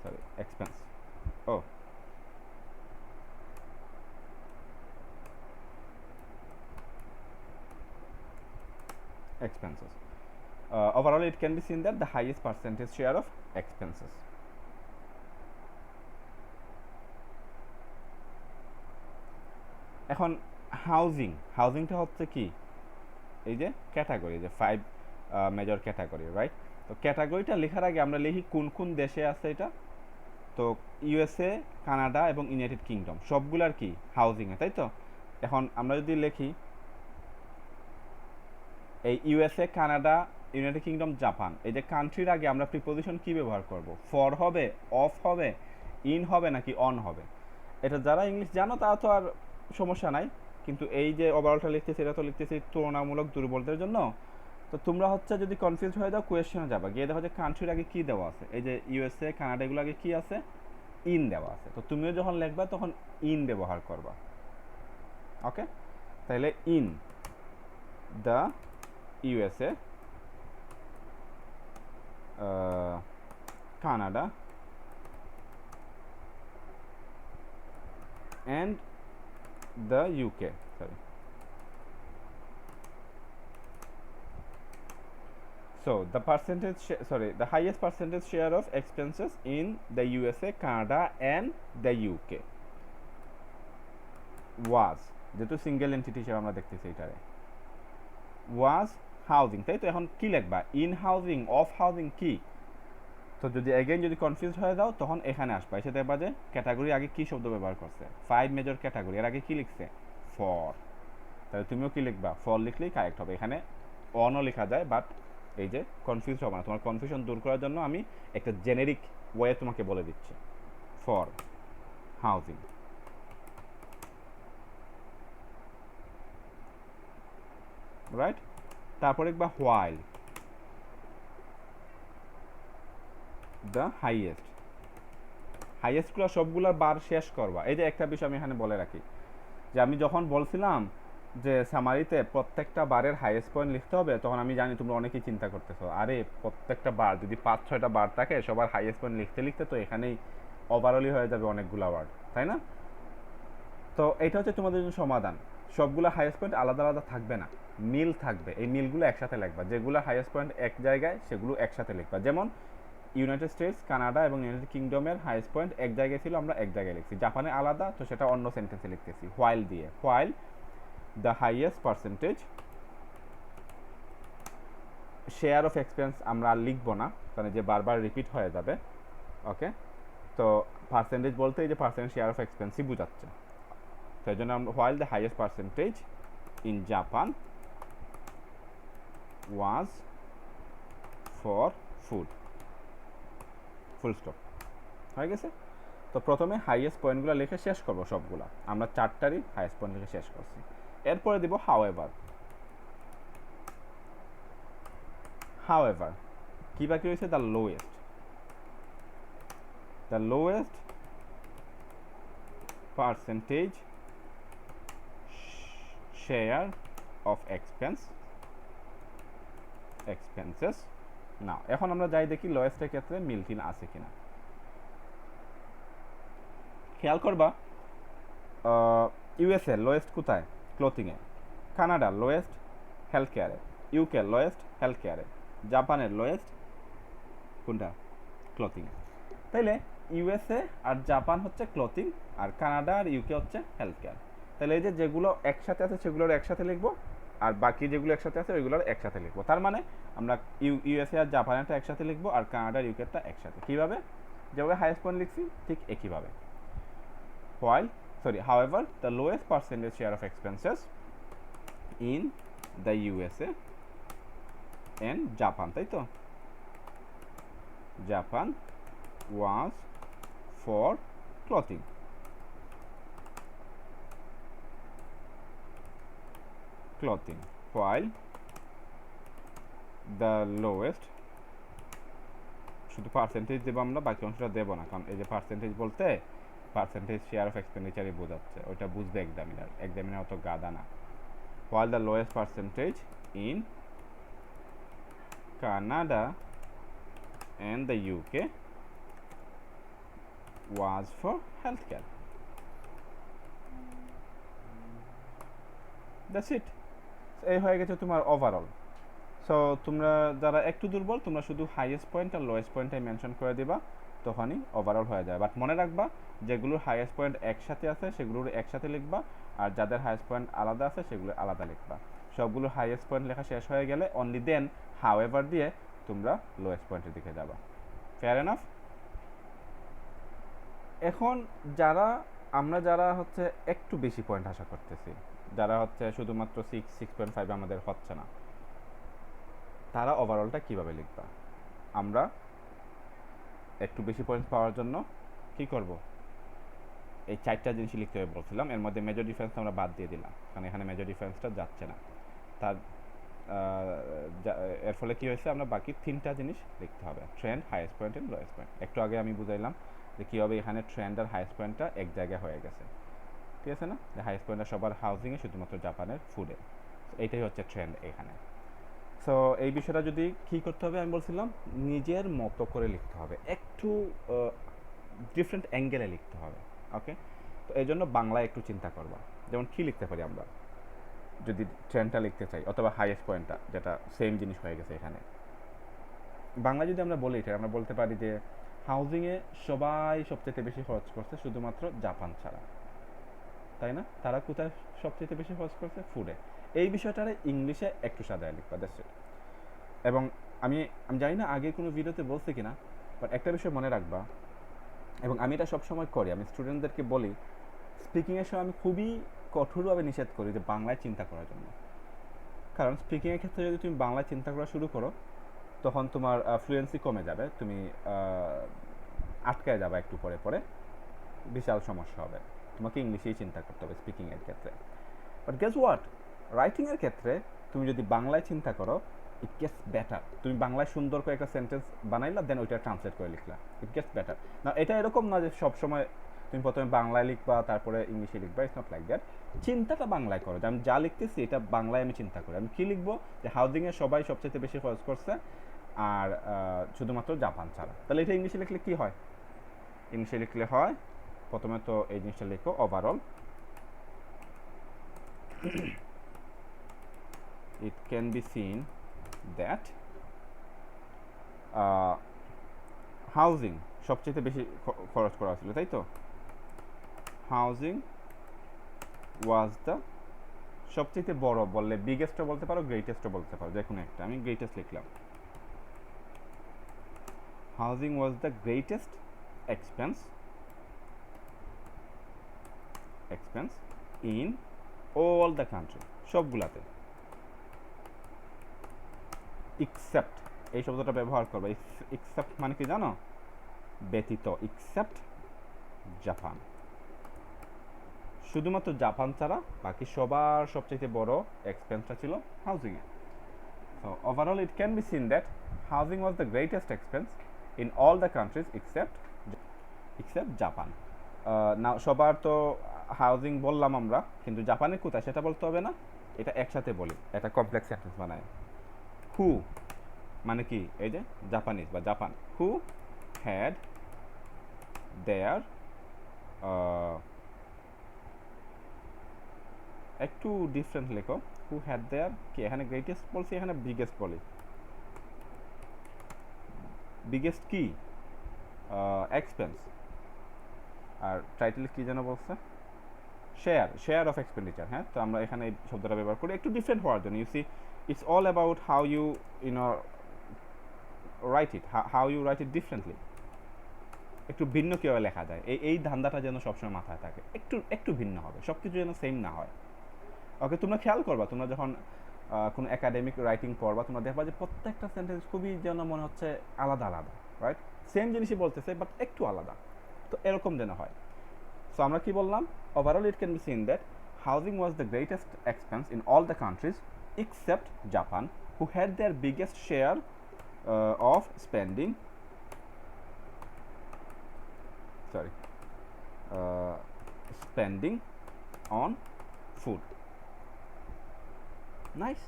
সরি এক্সপেন্স, ও expenses. Overall, it can be seen that the highest percentage share of expenses. এখন হাউজিংটা হচ্ছে কি, এই যে ক্যাটাগরি, যে 5 মেজর ক্যাটাগরি, রাইট? তো ক্যাটাগরিটা লেখার আগে আমরা লিখি কোন কোন দেশে আছে এটা। তো ইউএসএ, কানাডা এবং ইউনাইটেড কিংডম সবগুলার কি হাউজিংয়ে, তাই তো। এখন আমরা যদি লিখি এই USA, Canada, United Kingdom, Japan, এই যে কান্ট্রির আগে আমরা প্রিপোজিশন কি ব্যবহার করব, ফর হবে, অফ হবে, ইন হবে নাকি অন হবে? এটা যারা ইংলিশ জানো তারা তো আর সমস্যা নাই, কিন্তু এই যে ওভারঅলটা লিখতেছি এটা তো লিখতেছি তুলনামূলক দুর্বলদের জন্য। তো তোমরা হচ্ছে যদি কনফিউজ হয়ে যাও, কোয়েশ্চেনে যাবা, গিয়ে দেখো যে কান্ট্রির আগে কি দেওয়া আছে, এই যে ইউএসএ, কানাডা, এগুলো আগে কি আছে, ইন দেওয়া আছে। তো তুমিও যখন লিখবা তখন ইন ব্যবহার করবা। ওকে, তাহলে in the USA, Canada and the UK, sorry. So the highest percentage share of expenses in the USA, Canada and the UK was, যেহেতু সিঙ্গেল এন্টিটি হিসেবে আমরা দেখতেছি এটারে, was হাউজিং, তাই তো। এখন কি লিখবা, ইন হাউজিং, অফ হাউজিং কি? তো যদি এগেইন যদি কনফিউজ হয়ে যাও, তখন এখানে আসবা, এসে দেখবা যে ক্যাটাগরি আগে কি শব্দ ব্যবহার করছে, 5 মেজর ক্যাটাগরি, এর আগে কি লিখছে, ফর। তাহলে তুমিও কি লিখবা, ফর লিখলেই কারেক্ট হবে। এখানে অনও লেখা যায়, বাট এই যে কনফিউজ হবে না, তোমার কনফিউশন দূর করার জন্য আমি একটা জেনেরিক ওয়ে তোমাকে বলে দিচ্ছি, ফর হাউজিং। রাইট, তারপরে লিখবা হোয়াইল দ্য হাইয়েস্টগুলো সবগুলোর বার শেষ করবা। এই যে একটা বিষয় আমি এখানে বলে রাখি, যে আমি যখন বলছিলাম যে সামারিতে প্রত্যেকটা বারের হাইয়েস্ট পয়েন্ট লিখতে হবে, তখন আমি জানি তোমরা অনেকেই চিন্তা করতেছো, আরে প্রত্যেকটা বার যদি 5-6টা বার থাকে সবার হাইয়েস্ট পয়েন্ট লিখতে লিখতে তো এখানেই ওভারঅলই হয়ে যাবে অনেকগুলো ওয়ার্ড, তাই না? তো এটা হচ্ছে তোমাদের জন্য সমাধান। সবগুলো হাইয়েস্ট পয়েন্ট আলাদা আলাদা থাকবে না, মিল থাকবে। এই মিলগুলো একসাথে লিখবা, যেগুলো হাইয়েস্ট পয়েন্ট এক জায়গায় সেগুলো একসাথে লিখবা। যেমন ইউনাইটেড স্টেটস, কানাডা এবং ইউনাইটেড কিংডমের হাইয়েস্ট পয়েন্ট এক জায়গায় ছিল, আমরা এক জায়গায় লিখছি। জাপানে আলাদা, তো সেটা অন্য সেন্টেন্সে লিখতেছি হোয়াইল দিয়ে। While the highest percentage share of expense আমরা আর লিখবো না, কারণ যে বারবার রিপিট হয়ে যাবে। ওকে, তো পার্সেন্টেজ বলতে এই যে পার্সেন্টেজ শেয়ার অফ এক্সপেন্সই বোঝাচ্ছে। তো এই জন্য আমরা while the highest percentage in Japan was for food, full stop, হয়ে গেছে। তো প্রথমে হাইয়েস্ট পয়েন্টগুলো লিখে শেষ করবো সবগুলা, আমরা 4টারই হাইয়েস্ট পয়েন্ট লিখে শেষ করছি। এরপরে দিব হাউএভার। হাউএভার কি বাকি রয়েছে? The lowest, the lowest percentage share of expenses. না, এখন আমরা যাই দেখি লোয়েস্টের ক্ষেত্রে মিল কিনা আছে কিনা। খেয়াল করবা, ইউএসএ লোয়েস্ট কোথায়? ক্লোথিংয়ে। কানাডা লোয়েস্ট হেলথ কেয়ারে। ইউকে লোয়েস্ট হেলথ কেয়ারে। জাপানের লোয়েস্ট কোনটা? ক্লোথিংয়ে। তাইলে ইউএসএ আর জাপান হচ্ছে ক্লোথিং, আর কানাডা আর ইউকে হচ্ছে হেলথ কেয়ার। তাহলে এই যে যেগুলো একসাথে আছে সেগুলোর একসাথে লিখবো, আর বাকি যেগুলো একসাথে আছে ওইগুলোর একসাথে লিখবো। তার মানে আমরা ইউএসএ আর জাপানেরটা একসাথে লিখবো, আর কানাডার ইউকেরটা একসাথে। কীভাবে? যেভাবে হাইয়েস্ট পয়েন্ট লিখছি ঠিক একইভাবে। However, the lowest percentage share of expenses in the USA and Japan, তাই তো? Japan was for clothing. While the lowest, শুধু পার্সেন্টেজ দেবো আমরা, বাকি অংশটা দেবো না, কারণ এই যে পার্সেন্টেজ বলতে পার্সেন্টেজ শেয়ার অফ এক্সপেন্ডিচারই বোঝাচ্ছে, ওইটা বুঝবে এক্সামিনার অত গাদা না। While the lowest percentage in Canada and the UK was for healthcare. That's it. এই হয়ে গেছে তোমার ওভারঅল। সো তোমরা যারা একটু দুর্বল, তোমরা শুধু হাইয়েস্ট পয়েন্ট আর লোয়েস্ট পয়েন্টটাই মেনশন করে দিবা, তখনই ওভারঅল হয়ে যায়। বাট মনে রাখবা, যেগুলোর হাইয়েস্ট পয়েন্ট একসাথে আছে সেগুলোর একসাথে লিখবা, আর যাদের হাইয়েস্ট পয়েন্ট আলাদা আছে সেগুলো আলাদা লিখবা। সবগুলোর হাইয়েস্ট পয়েন্ট লেখা শেষ হয়ে গেলে অনলি দেন হাউএভার দিয়ে তোমরা লোয়েস্ট পয়েন্টের দিকে যাবা। Fair enough? এখন যারা হচ্ছে একটু বেশি পয়েন্ট আশা করতেছি, যারা হচ্ছে শুধুমাত্র 6.5 আমাদের হচ্ছে না, তারা ওভারঅলটা কিভাবে লিখবা? আমরা একটু বেশি পয়েন্ট পাওয়ার জন্য কি করব? এই 4টা জিনিস লিখতে হবে বলছিলাম, এর মধ্যে মেজর ডিফারেন্স আমরা বাদ দিয়ে দিলাম, কারণ এখানে মেজর ডিফারেন্সটা যাচ্ছে না। তার এর ফলে কি হয়েছে, আমরা বাকি 3টা জিনিস লিখতে হবে, trend, highest point and lowest point. একটু আগে আমি বুঝাইলাম যে কীভাবে এখানে ট্রেন্ড আর হাইয়েস্ট পয়েন্টটা এক জায়গায় হয়ে গেছে, ঠিক আছে না? যে হাইয়েস্ট পয়েন্টটা সবার হাউজিংয়ে, শুধুমাত্র জাপানের ফুডে। এইটাই হচ্ছে ট্রেন্ড এখানে। সো এই বিষয়টা যদি কী করতে হবে, আমি বলছিলাম নিজের মতো করে লিখতে হবে, একটু ডিফারেন্ট অ্যাঙ্গেলে লিখতে হবে। ওকে, তো এই জন্য বাংলায় একটু চিন্তা করবা, যেমন কী লিখতে পারি আমরা যদি ট্রেন্ডটা লিখতে চাই, অথবা হাইয়েস্ট পয়েন্টটা, যেটা সেম জিনিস হয়ে গেছে এখানে। বাংলা যদি আমরা বলি, এটা আমরা বলতে পারি যে হাউজিংয়ে সবাই সবচেয়ে বেশি খরচ করছে শুধুমাত্র জাপান ছাড়া, তাই না? তারা কোথায় সবচেয়ে বেশি খরচ করছে? ফুডে। এই বিষয়টারে ইংলিশে একটু সাজায় লিখবা, দ্যাটস ইট। এবং আমি জানি না আগে কোনো ভিডিওতে বলছি কিনা, বাট একটা বিষয় মনে রাখবা, এবং আমি এটা সবসময় করি, আমি স্টুডেন্টদেরকে বলি, স্পিকিংয়ের সময় আমি খুবই কঠোরভাবে নিষেধ করি যে বাংলায় চিন্তা করার জন্য। কারণ স্পিকিংয়ের ক্ষেত্রে যদি তুমি বাংলায় চিন্তা করা শুরু করো, তখন তোমার ফ্লুয়েন্সি কমে যাবে, তুমি আটকায় যাবে একটু পরে পরে, বিশাল সমস্যা হবে। তোমাকে ইংলিশেই চিন্তা করতে হবে স্পিকিংয়ের ক্ষেত্রে। বাট গেস হোয়াট, রাইটিংয়ের ক্ষেত্রে তুমি যদি বাংলায় চিন্তা করো, ইট গেটস বেটার। তুমি বাংলায় সুন্দর করে একটা সেন্টেন্স বানাইলা, দেন ওইটা ট্রান্সলেট করে লিখলা, ইট গেটস বেটার। না, এটা এরকম না যে সবসময় তুমি প্রথমে বাংলায় লিখবা তারপরে ইংলিশে লিখবা, ইটস নট লাইক দ্যাট। চিন্তাটা বাংলায় করো, যে আমি যা লিখতেছি এটা বাংলায় আমি চিন্তা করি। আমি কি লিখবো, যে হাউজিংয়ে সবাই সবচেয়ে বেশি খরচ করছে আর শুধুমাত্র জাপান ছাড়া। তাহলে এটা ইংলিশে লিখলে কি হয়? ইংলিশে লিখলে হয়, প্রথমে তো এই জিনিসটা লিখো, overall it can be seen that housing সবচেয়ে বেশি খরচ করা হয়েছিল, তাই তো? হাউজিং ওয়াজ দ্য, সবচেয়ে বড় বললে বিগেস্টও বলতে পারো, গ্রেটেস্টও বলতে পারো, যে কোনো একটা। আমি গ্রেটেস্ট লিখলাম। Housing was the greatest expense in all the country, সবগুলাতে। এক্সেপ্ট, এই শব্দটা ব্যবহার করবে। এক্সেপ্ট মানে কি জানো? ব্যতীত, এক্সেপ্ট জাপান। শুধুমাত্র জাপান ছাড়া বাকি সবার সবচেয়ে বড় এক্সপেন্সটা ছিল হাউজিংয়ে। So overall it can be seen that housing was the greatest expense in all the countries except Japan. না, সবার তো হাউজিং বললাম আমরা, কিন্তু জাপানের কোথায় সেটা বলতে হবে না, এটা একসাথে বলি, এটা কমপ্লেক্স সেন্টেন্স বানায়। হু মানে কি, এই যে জাপানিজ বা জাপান। হু হ্যাড দেয়ার, একটু ডিফারেন্ট লেখো। হু হ্যাড দেয়ার কি, এখানে গ্রেটেস্ট বলছি, এখানে বিগেস্ট বলি। বিগেস্ট কি, এক্সপেন্স। আর টাইটেল কি যেন বলছে, শেয়ার অফ এক্সপেন্ডিচার। হ্যাঁ, তো আমরা এখানে এই শব্দটা ব্যবহার করি একটু ডিফারেন্ট হওয়ার জন্য। You see, it's all about how you write it, how you write it differently. একটু ভিন্ন কীভাবে লেখা যায়, এই ধান্দাটা যেন সবসময় মাথায় থাকে, একটু ভিন্ন হবে, সব কিছু যেন সেম না হয়। ওকে, তোমরা খেয়াল করবা, তোমরা যখন কোনো একাডেমিক রাইটিং পড়বা, তোমরা দেখবা যে প্রত্যেকটা সেন্টেন্স খুবই যেন মনে হচ্ছে আলাদা আলাদা, রাইট? সেম জিনিসই বলতেছে বাট একটু আলাদা, তো এরকম যেন হয়। সো আমরা কি বললাম? Overall it can be seen that housing was the greatest expense in all the countries except Japan, who had their biggest share of spending on food. Nice,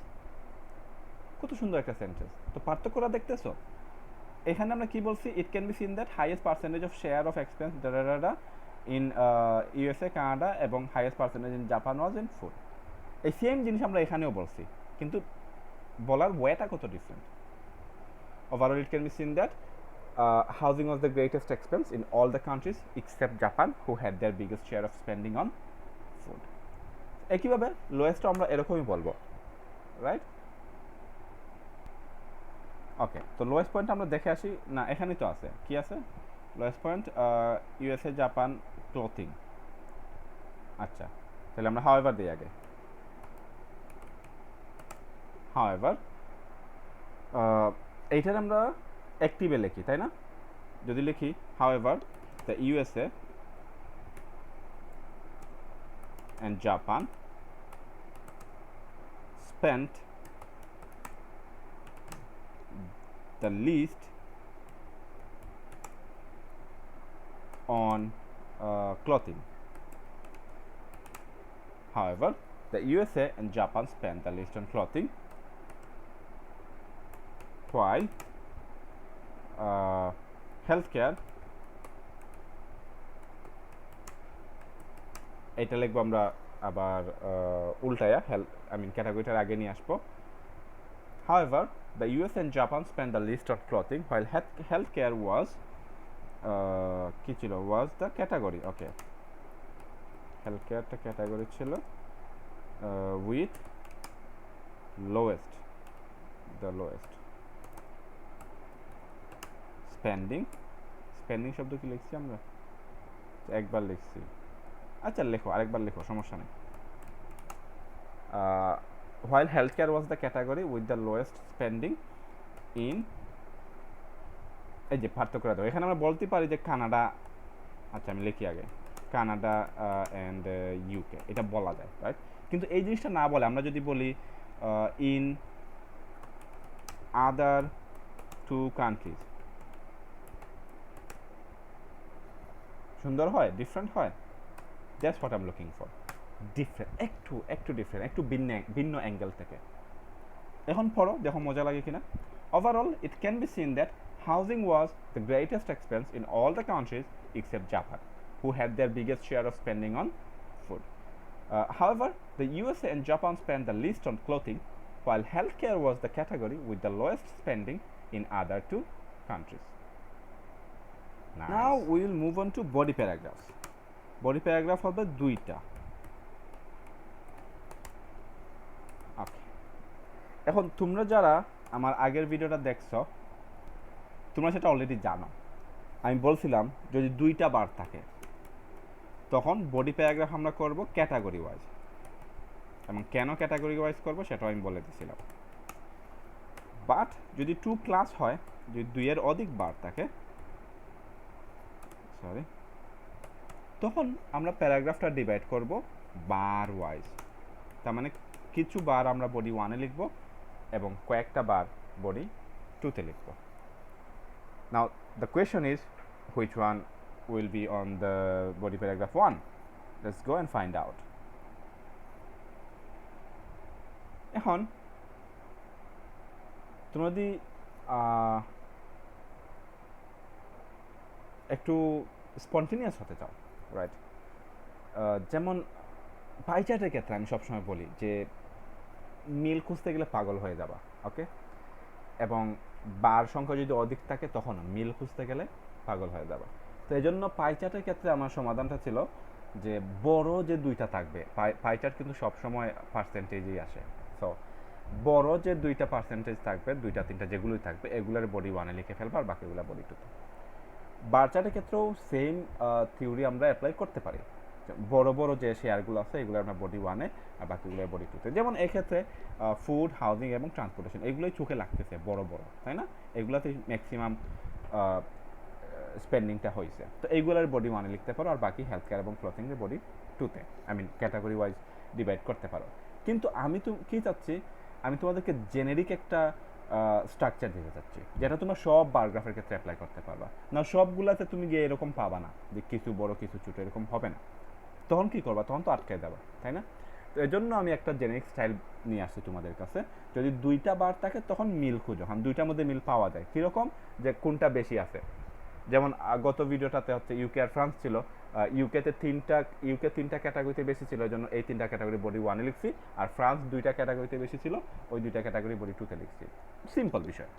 কত সুন্দর একটা সেন্টেন্স। তো পার্থক্যটা দেখতেছো? এখানে আমরা কি বলছি? It can be seen that highest percentage of share of expense in USA, Canada এবং highest percentage in Japan was in food. এই সেম জিনিস আমরা এখানেও বলছি, কিন্তু বলার ওয়েটা কত different. Overall it can be seen that housing was the greatest expense in all the countries except Japan, who had their biggest share of spending on food. একইভাবে লোয়েস্ট আমরা এরকমই বলবো, রাইট? ওকে, তো লোয়েস্ট পয়েন্ট আমরা দেখে আসি না, এখানেই তো আছে। কি আছে lowest point? USA, Japan, clothing. আচ্ছা, তাহলে আমরা হাউএভার দিই আগে। হাউএভার এইটার আমরা অ্যাক্টিভে লিখি, তাই না? যদি লিখি however the USA and Japan spent the least on clothing. However, the USA and Japan spent the least on clothing, while healthcare, এটা লিখবো আমরা আবার উল্টায়া, ক্যাটাগরিটার আগে নিয়ে আসবো। However, the US and Japan spent the least on clothing, while healthcare was কি ছিল, was the category. Okay, healthcareটা ক্যাটাগরি ছিল with the lowest spending শব্দ কি লিখছি আমরা? একবার লিখছি। আচ্ছা, লেখো, আরেকবার লেখো, সমস্যা নেই। while healthcare was the category with the lowest spending in, এই যে পার্থক্য দাও, এখানে আমরা বলতে পারি যে কানাডা। আচ্ছা, আমি লিখি আগে কানাডা অ্যান্ড ইউকে, এটা বলা যায়, রাইট? কিন্তু এই জিনিসটা না বলে আমরা যদি বলি ইন আদার টু কান্ট্রিজ, সুন্দর হয়, ডিফারেন্ট হয়, that's what I am looking for. Different, একটু ডিফারেন্ট, একটু ভিন্ন অ্যাঙ্গেল থেকে। এখন পড়ো, দেখো মজা লাগে কিনা। Overall it can be seen that housing was the greatest expense in all the countries except Japan, who had their biggest share of spending on food. However, the USA and Japan spent the least on clothing, while healthcare was the category with the lowest spending in other two countries. Nice. Now we will move on to body paragraphs. Body paragraph হবে দুইটা। ওকে, এখন তোমরা যারা আমার আগের ভিডিওটা দেখছো তোমরা সেটা অলরেডি জানো। আমি বলছিলাম যদি দুইটা বার থাকে তখন বডি প্যারাগ্রাফ আমরা করব ক্যাটাগরি ওয়াইজ, এবং কেন ক্যাটাগরি ওয়াইজ করব সেটাও আমি বলে দিয়েছিলাম। বাট যদি 2+ হয়, যদি 2-এর অধিক বার থাকে, সরি, তখন আমরা প্যারাগ্রাফটা ডিভাইড করব বার ওয়াইজ। তার মানে কিছু বার আমরা বডি 1-এ লিখব এবং কয়েকটা বার বডি 2-তে লিখব। Now the question is which one will be on the body paragraph 1? Let's go and find out. এখন তোমরা যদি একটু স্পন্টেনিয়াস হতে চাও, রাইট, যেমন পাই চার্টের ক্ষেত্রে আমি সবসময় বলি যে মিল খুঁজতে গেলে পাগল হয়ে যাবা, ওকে, এবং বার সংখ্যা যদি অধিক থাকে তখন মিল খুঁজতে গেলে পাগল হয়ে যাবে। তো এই জন্য পাই চার্টের ক্ষেত্রে আমার সমাধানটা ছিল যে বড় যে দুইটা থাকবে, পাই চার্ট কিন্তু সবসময় পার্সেন্টেজেই আসে। সো বড় যে দুইটা পার্সেন্টেজ থাকবে, 2-3টা যেগুলোই থাকবে, এগুলোর বডি 1-এ লিখে ফেলবা আর বাকিগুলো বডি 2-তে। বার চার্টের ক্ষেত্রেও সেম থিওরি আমরা অ্যাপ্লাই করতে পারি। বড় বড় যে শেয়ারগুলো আছে এগুলো আমরা বডি 1-এ আর বাকিগুলো বডি 2-তে। যেমন এক্ষেত্রে ফুড, হাউজিং এবং ট্রান্সপোর্টেশন এগুলোই চোখে লাগতেছে বড় বড়, তাই না? এগুলোতে ম্যাক্সিমাম স্পেন্ডিংটা হয়েছে। তো এইগুলোর বডি 1-এ লিখতে পারো আর বাকি হেলথ কেয়ার এবং ক্লথিংয়ের বডি 2-তে, I mean category wise divide করতে পারো। কিন্তু আমি তো কী চাচ্ছি, আমি তোমাদেরকে জেনেরিক একটা স্ট্রাকচার দিতে চাচ্ছি যেটা তোমরা সব বারগ্রাফের ক্ষেত্রে অ্যাপ্লাই করতে পারবা না। সবগুলাতে তুমি গিয়ে এরকম পাবা না যে কিছু বড় কিছু ছোটো, এরকম হবে না। তখন কী করবা? তখন তো আটকে যাবা, তাই না? তো এই জন্য আমি একটা জেনেরিক স্টাইল নিয়ে আসছি তোমাদের কাছে। যদি 2টা বার থাকে তখন মিল খুঁজো, 2টার মধ্যে মিল পাওয়া যায় কীরকম, যে কোনটা বেশি আছে। যেমন গত ভিডিওটাতে হচ্ছে ইউকে আর ফ্রান্স ছিল, ইউকে 3টা ক্যাটাগরিতে বেশি ছিল, এই জন্য এই 3টা ক্যাটাগরি বডি 1-এ লিখছি, আর ফ্রান্স 2টা ক্যাটাগরিতে বেশি ছিল, ওই 2টা ক্যাটাগরি বডি 2-তে লিখছি। সিম্পল বিষয়।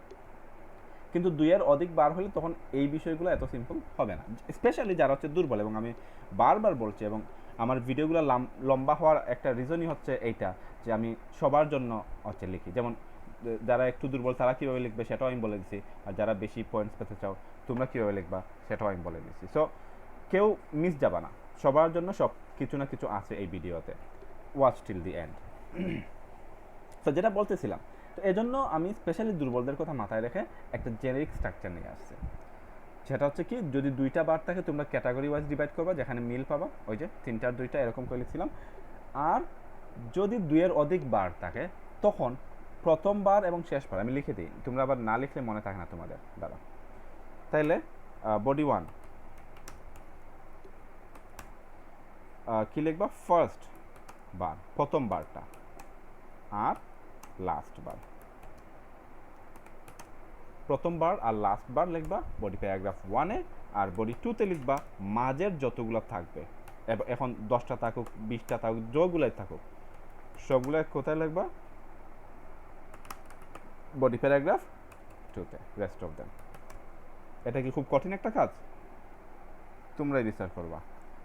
কিন্তু 2-এর অধিক বার হলে তখন এই বিষয়গুলো এত সিম্পল হবে না, স্পেশালি যারা হচ্ছে দুর্বল। এবং আমি বারবার বলছি, এবং আমার ভিডিওগুলো লম্বা হওয়ার একটা রিজনই হচ্ছে এইটা, যে আমি সবার জন্য হচ্ছে লিখি। যেমন যারা একটু দুর্বল তারা কীভাবে লিখবে সেটাও আমি বলে দিচ্ছি, আর যারা বেশি পয়েন্টস পেতে চাও তোমরা কীভাবে লিখবা সেটাও আমি বলে দিচ্ছি। সো কেউ মিস যাবা না, সবার জন্য সব কিছু না কিছু আছে এই ভিডিওতে। Watch till the end. তো যেটা বলতেছিলাম, তো এই জন্য আমি স্পেশালি দুর্বলদের কথা মাথায় রেখে একটা জেনেরিক স্ট্রাকচার নিয়ে আসছি। সেটা হচ্ছে কি, যদি 2টা বার থাকে তোমরা ক্যাটাগরি ওয়াইজ ডিভাইড করবা, যেখানে মিল পাবা, ওই যে 3টার 2টা এরকম করে লিখছিলাম। আর যদি 2-এর অধিক বার থাকে তখন প্রথম বার এবং শেষ বার আমি লিখে দিই, তোমরা আবার না লিখলে মনে থাকে না তোমাদের দ্বারা। তাইলে বডি 1 কি লিখবা? ফার্স্ট বার, প্রথম বারটা, আর লাস্ট বার। প্রথম বার আর লাস্ট বার লিখবা বডি প্যারাগ্রাফ 1-এ, আর বডি 2-তে লিখবা মাঝের যতগুলো থাকবে। এখন 10টা থাকুক, 20টা থাকুক, যতগুলাই থাকুক, সবগুলো কোথায় লিখবা? বডি প্যারাগ্রাফ 2-তে, রেস্ট অফ দেম। এটা কি খুব কঠিন একটা কাজ? তোমরাই রিসার্চ করবা।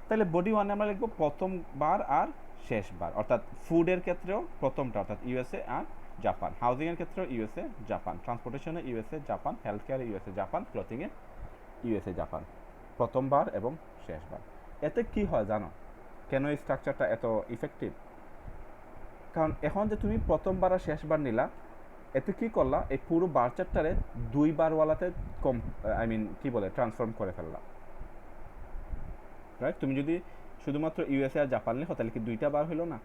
তাহলে বডি 1-এ আমরা লিখবো প্রথম বার আর শেষ বার, অর্থাৎ ফুডের ক্ষেত্রেও প্রথমটা অর্থাৎ ইউএসএ আর জাপান, হাউজিংয়ের ক্ষেত্রেও ইউএসএ জাপান, ট্রান্সপোর্টেশনে ইউএসএ জাপান, হেলথ কেয়ারে ইউএসএ জাপান, ক্লথিংয়ে ইউএসএ জাপান, প্রথমবার এবং শেষবার। এতে কি হয় জানো কেন এই স্ট্রাকচারটা এত ইফেক্টিভ? কারণ এখন যে তুমি প্রথমবার আর শেষবার নিলা, এতে কি করলা, এই পুরো বার চার্টটারে 2বারওয়ালাতে আই মিন কি বলে ট্রান্সফর্ম করে ফেললা, রাইট? তুমি যদি শুধুমাত্র ইউএসএ আর জাপান লিখো তাহলে কি 2টা বার হলো না?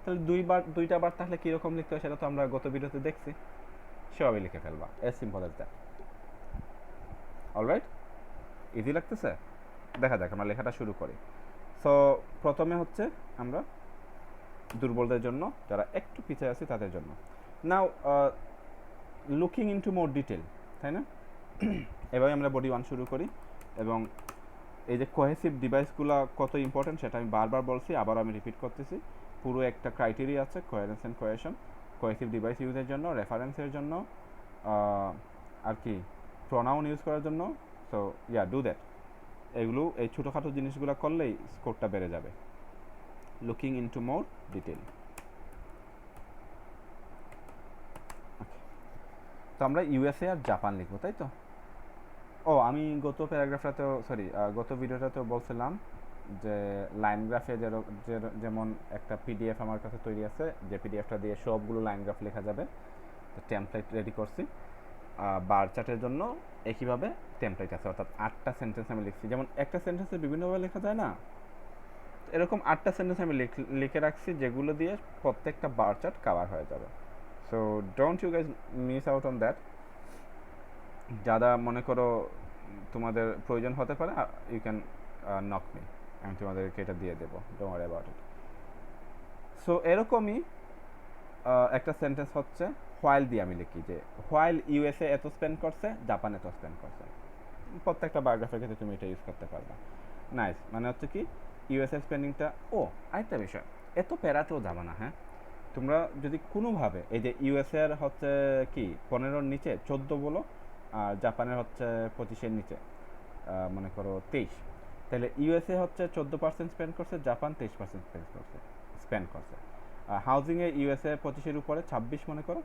তাহলে 2টা বার তাহলে কীরকম লিখতে হয় সেটা তো আমরা গত ভিডিওতে দেখছি, সেভাবে লিখে ফেলবা। As simple as that. Alright, easy লাগতেছে? দেখা যাক, আমরা লেখাটা শুরু করি। সো প্রথমে হচ্ছে আমরা দুর্বলদের জন্য, যারা একটু পিছিয়ে আছে তাদের জন্য। নাও লুকিং ইনটু মোর ডিটেল, তাই না? এভাবে আমরা বডি 1 শুরু করি। এবং এই যে কোহেসিভ ডিভাইসগুলো কত ইম্পর্টেন্ট সেটা আমি বারবার বলছি, আবার আমি রিপিট করতেছি। পুরো একটা ক্রাইটেরিয়া আছে coherence and cohesion, cohesive device ইউজের জন্য, রেফারেন্সের জন্য, আর কি প্রোনাউন ইউজ করার জন্য। So yeah, do that. এগুলো, এই ছোটোখাটো জিনিসগুলো করলেই স্কোরটা বেড়ে যাবে। লুকিং ইনটু মোর ডিটেল। তো আমরা ইউএসএ আর জাপান লিখবো, তাই তো? ও, আমি গত প্যারাগ্রাফটাতেও, সরি, গত ভিডিওটাতেও বলছিলাম যে লাইন গ্রাফে যেমন একটা পিডিএফ আমার কাছে তৈরি আছে, যে পিডিএফটা দিয়ে সবগুলো লাইন গ্রাফ লেখা যাবে। তো টেমপ্লেট রেডি করছি। বার চার্টের জন্য একইভাবে টেমপ্লেট আছে, অর্থাৎ 8টা সেন্টেন্স আমি লিখছি। যেমন একটা সেন্টেন্সে বিভিন্নভাবে লেখা যায় না, এরকম 8টা সেন্টেন্স আমি লিখে রাখছি, যেগুলো দিয়ে প্রত্যেকটা বার চার্ট কাভার হয়ে যাবে। So don't you guys miss out on that. যারা মনে করো তোমাদের প্রয়োজন হতে পারে, ইউ ক্যান নক মি, আমি তোমাদেরকে এটা দিয়ে দেবো, don't worry about it. So এরকমই একটা সেন্টেন্স হচ্ছে হোয়াইল দিয়ে আমি লিখি যে হোয়াইল ইউএসএ এত স্পেন্ড করছে, জাপান এত স্পেন্ড করছে। প্রত্যেকটা বায়োগ্রাফির ক্ষেত্রে তুমি এটা ইউজ করতে পারবে। নাইস, মানে হচ্ছে কি ইউএসএ স্পেন্ডিংটা। ও, আরেকটা বিষয়, এত প্যারাতেও যাবে না। হ্যাঁ, তোমরা যদি কোনোভাবে এই যে ইউএসএ এর হচ্ছে কি 15-র নিচে 14 বলো, আর জাপানের হচ্ছে 25-এর নিচে মনে করো 23, তাহলে ইউএসএ হচ্ছে 14% স্পেন্ড করছে, জাপান 23% স্পেন্ড করছে। হাউজিংয়ে ইউএসএ 25-এর উপরে 26 মনে করো,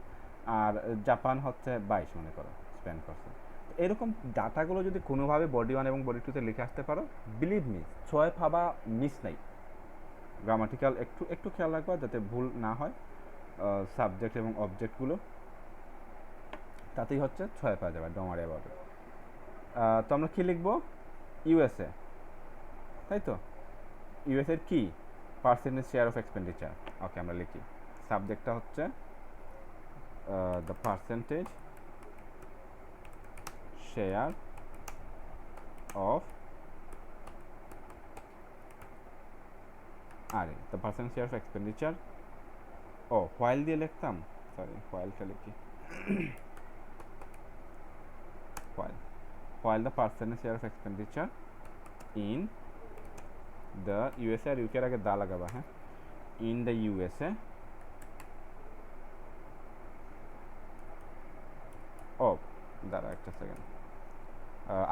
আর জাপান হচ্ছে 22 মনে করো স্পেন্ড করছে। এরকম ডাটাগুলো যদি কোনোভাবে বডি 1 এবং বডি 2-তে লিখে আসতে পারো, বিলিভ মি, 6 পাবা মিস নাই। গ্রামাটিক্যাল একটু একটু খেয়াল রাখবা যাতে ভুল না হয়, সাবজেক্ট এবং অবজেক্টগুলো, তাতেই হচ্ছে 6 পাওয়া যাবে, ডোন্ট ওয়ারি অ্যাবাউট ইট। তো আমরা কী লিখবো? ইউএসএ, তাই তো? ইউএসএর কি percentage share of expenditure. Okay, আমরা লিখি সাবজেক্টটা হচ্ছে দ্য পার্সেন্টেজ শেয়ার অফ আরে the percentage share of expenditure. ও, হোয়াইল দিয়ে লিখতাম, সরি, হোয়াইলটা লিখি। while the percentage share of expenditure in the USA, আর ইউকে এর আগে দা লাগাবা, হ্যাঁ, in the USA, ও দাঁড়া একটা সেকেন্ড,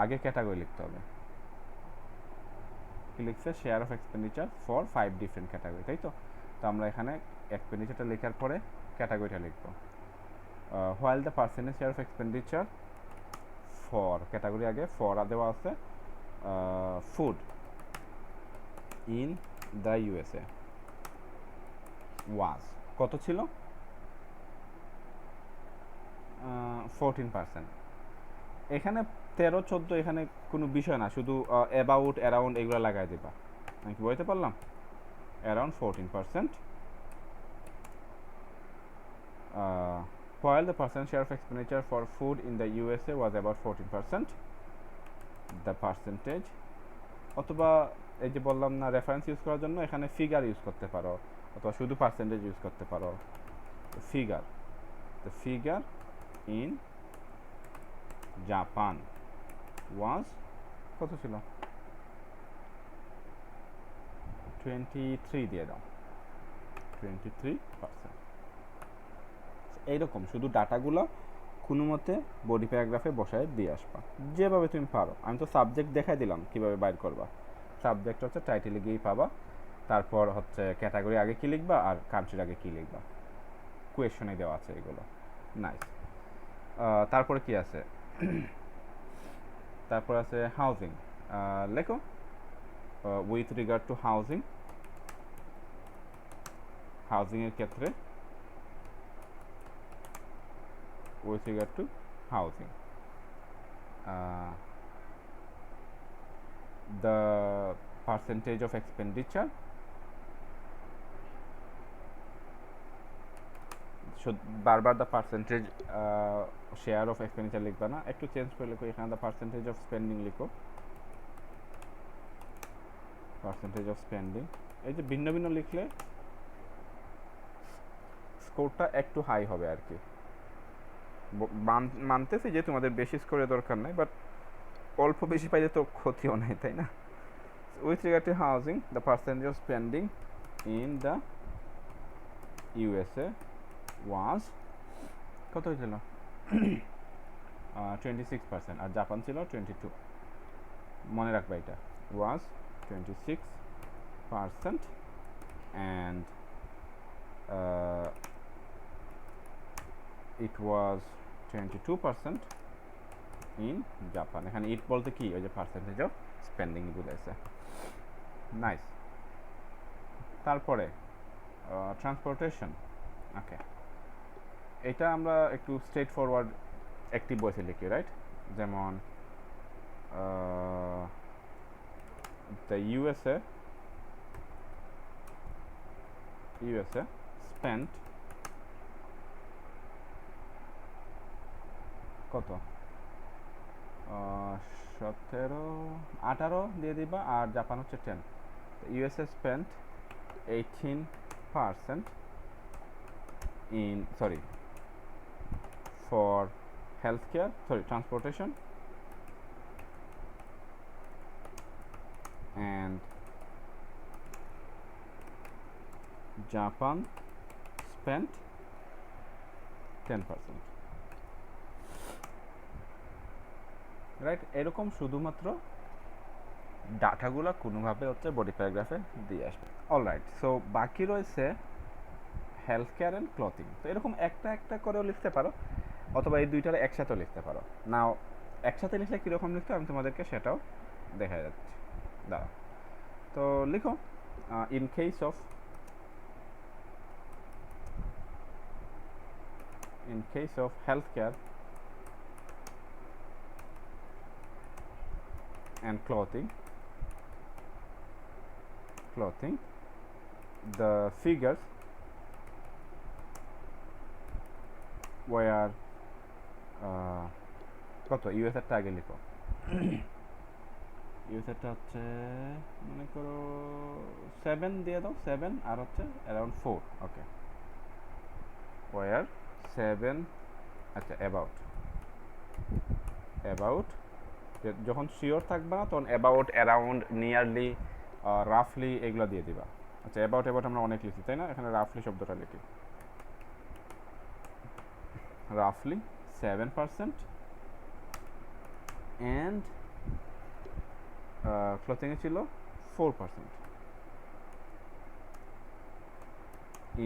আগে ক্যাটাগরি লিখতে হবে। কি লিখছে? Share of expenditure for 5 different category, তাই তো? তো আমরা এখানে এক্সপেন্ডিচারটা লেখার পরে ক্যাটাগরিটা লিখবো। while the percentage share of expenditure for, category আগে ফর দেওয়া আছে, food in the USA was, কত ছিল? 14%। এখানে 13-14 এখানে কোনো বিষয় না, শুধু অ্যাবাউট, অ্যারাউন্ড এগুলো লাগাই দেবা। আমি কি বলতে পারলাম? Around 14%। While the percent share of expenditure for food in the USA was about 14%, the percentage, অথবা এই যে বললাম না রেফারেন্স ইউজ করার জন্য, এখানে ফিগার ইউজ করতে পারো, অথবা শুধু পার্সেন্টেজ ইউজ করতে পারো। Figure, the figure in Japan was, কত ছিল? 23 দিয়ে দাও, 23%। এইরকম শুধু ডাটাগুলো কোনো মতে বডি প্যারাগ্রাফে বসায় দিয়ে আসবা, যেভাবে তুমি পারো। আমি তো সাবজেক্ট দেখাই দিলাম কীভাবে বাইর করবা। সাবজেক্ট হচ্ছে টাইটেলে গিয়েই পাবা, তারপর হচ্ছে ক্যাটাগরি আগে কী লিখবা আর কান্ট্রির আগে কী লিখবা, কোয়েশনে দেওয়া আছে এগুলো। নাইস। তারপরে কি আছে? তারপর আছে হাউজিং। লেখো উইথ রিগার্ড টু হাউজিং, হাউজিংয়ের ক্ষেত্রে, with regard to housing, the percentage of expenditure should বারবার the percentage share of expenditure লিখবা না, একটু চেঞ্জ করে লিখো, এখানে the percentage of spending লিখো। পার্সেন্টেজ অফ স্পেন্ডিং, এই যে ভিন্ন ভিন্ন লিখলে স্কোরটা একটু হাই হবে আর কি। মানতেছি যে তোমাদের বেশি স্কোরের দরকার নাই, বাট অল্প বেশি পাইলে তো ক্ষতিও নাই, তাই না? With regard to housing, the percentage of spending in the USA was কত হয়েছিল? 26%, আর জাপান ছিল 22। মনে রাখবা এটা, ওয়াজ 26% and it was 22% in Japan. এখানে ইট বলতে কি, ওই যে পার্সেন্টেজ অফ স্পেন্ডিং বুঝাইছে। নাইস। তারপরে ট্রান্সপোর্টেশন। ওকে, এটা আমরা একটু স্ট্রেট ফরওয়ার্ড অ্যাক্টিভ ভয়েসে লিখি, রাইট? যেমন the USA spent কত, 18 দিয়ে দিবা, আর জাপান হচ্ছে 10। USA spent 18% in for healthcare, transportation, and Japan spent 10%, right? এরকম শুধুমাত্র ডাটাগুলো কোনোভাবে হচ্ছে বডি প্যারাগ্রাফে দিয়ে আসবে। অলরাইট, সো বাকি রয়েছে হেলথ কেয়ার অ্যান্ড ক্লথিং। তো এরকম একটা একটা করেও লিখতে পারো, অথবা এই দুইটার একসাথেও লিখতে পারো। নাও একসাথে লিখলে কীরকম লিখতে আমি তোমাদেরকে সেটাও দেখা যাচ্ছে। দাঁড়া, তো লিখো in case of health care and clothing, the figures were কত, ইউএসএরটা আগে লিখো। ইউএসএরটা হচ্ছে মনে করো 7 দিয়ে দাও, 7 আর হচ্ছে অ্যারাউন্ড 4। ওকে, were 7, আচ্ছা অ্যাবাউট, যখন শিওর থাকবা না তখন অ্যাবাউট, অ্যারাউন্ড, নিয়ারলি, রাফলি এগুলো দিয়ে দিবা। আচ্ছা, অ্যাবাউট আমরা অনেক লিখি, তাই না? এখানে রাফলি শব্দটা লিখি, রাফলি 7%, অ্যান্ড ক্লথিংয়ে ছিল 4%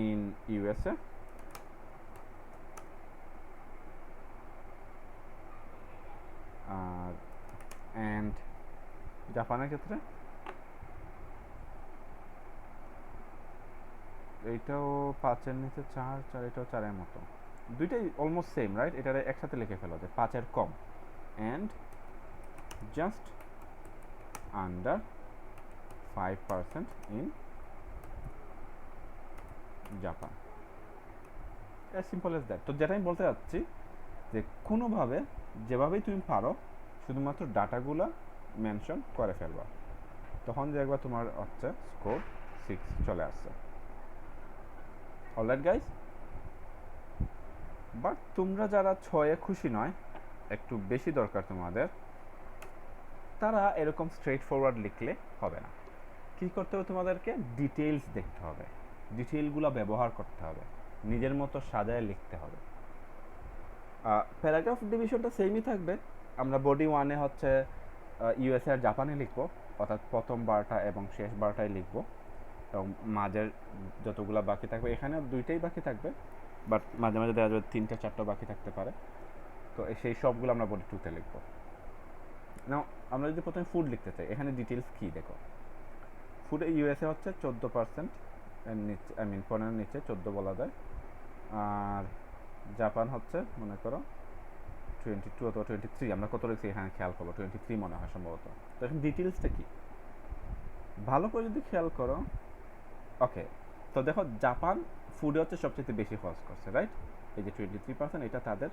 ইন ইউএসএ, আর অ্যান্ড জাপানের ক্ষেত্রে এইটাও 5-এর নিচে 4, এটাও 4-এর মতো, দুইটাই অলমোস্ট সেম, রাইট? এটা একসাথে লিখে ফেলো যে 5-এর কম, and just under 5% in Japan. As simple as that. তো যেটা আমি বলতে চাচ্ছি যে কোনোভাবে যেভাবেই তুমি পারো শুধুমাত্র ডাটাগুলো মেনশন করে ফেলবা, তখন যে একবার তোমার হচ্ছে স্কোর 6 চলে আসছে। অলরাইট গাইস, বাট তোমরা যারা 6-এ খুশি নয়, একটু বেশি দরকার তোমাদের, তারা এরকম স্ট্রেট ফরওয়ার্ড লিখলে হবে না। কী করতে হবে তোমাদেরকে? ডিটেইলস দেখতে হবে, ডিটেইলগুলো ব্যবহার করতে হবে, নিজের মতো সাজায় লিখতে হবে। প্যারাগ্রাফ ডিভিশনটা সেমই থাকবে। আমরা বডি 1-এ হচ্ছে ইউএসএ আর জাপানে লিখবো, অর্থাৎ প্রথম বারটা এবং শেষ বারটাই লিখবো, এবং মাঝের যতগুলো বাকি থাকবে, এখানেও 2টাই বাকি থাকবে, বাট মাঝে মাঝে দেখা যাবে 3-4টা বাকি থাকতে পারে। তো সেই সবগুলো আমরা বডি 2-তে লিখবো। নাও আমরা যদি প্রথমে ফুড লিখতে চাই, এখানে ডিটেলস কী দেখো। ফুডে ইউএসএ হচ্ছে 14%, নিচে 15-এর নিচে 14 বলা যায়, আর জাপান হচ্ছে মনে করো 22 অথবা 23, আমরা কত লিখছি এখানে খেয়াল করবো, 23 মনে হয় সম্ভবত। তো এখন ডিটেলসটা কি ভালো করে যদি খেয়াল করো, ওকে, তো দেখো জাপান ফুডে হচ্ছে সবচেয়ে বেশি খরচ করছে, রাইট? এই যে 23%, এটা তাদের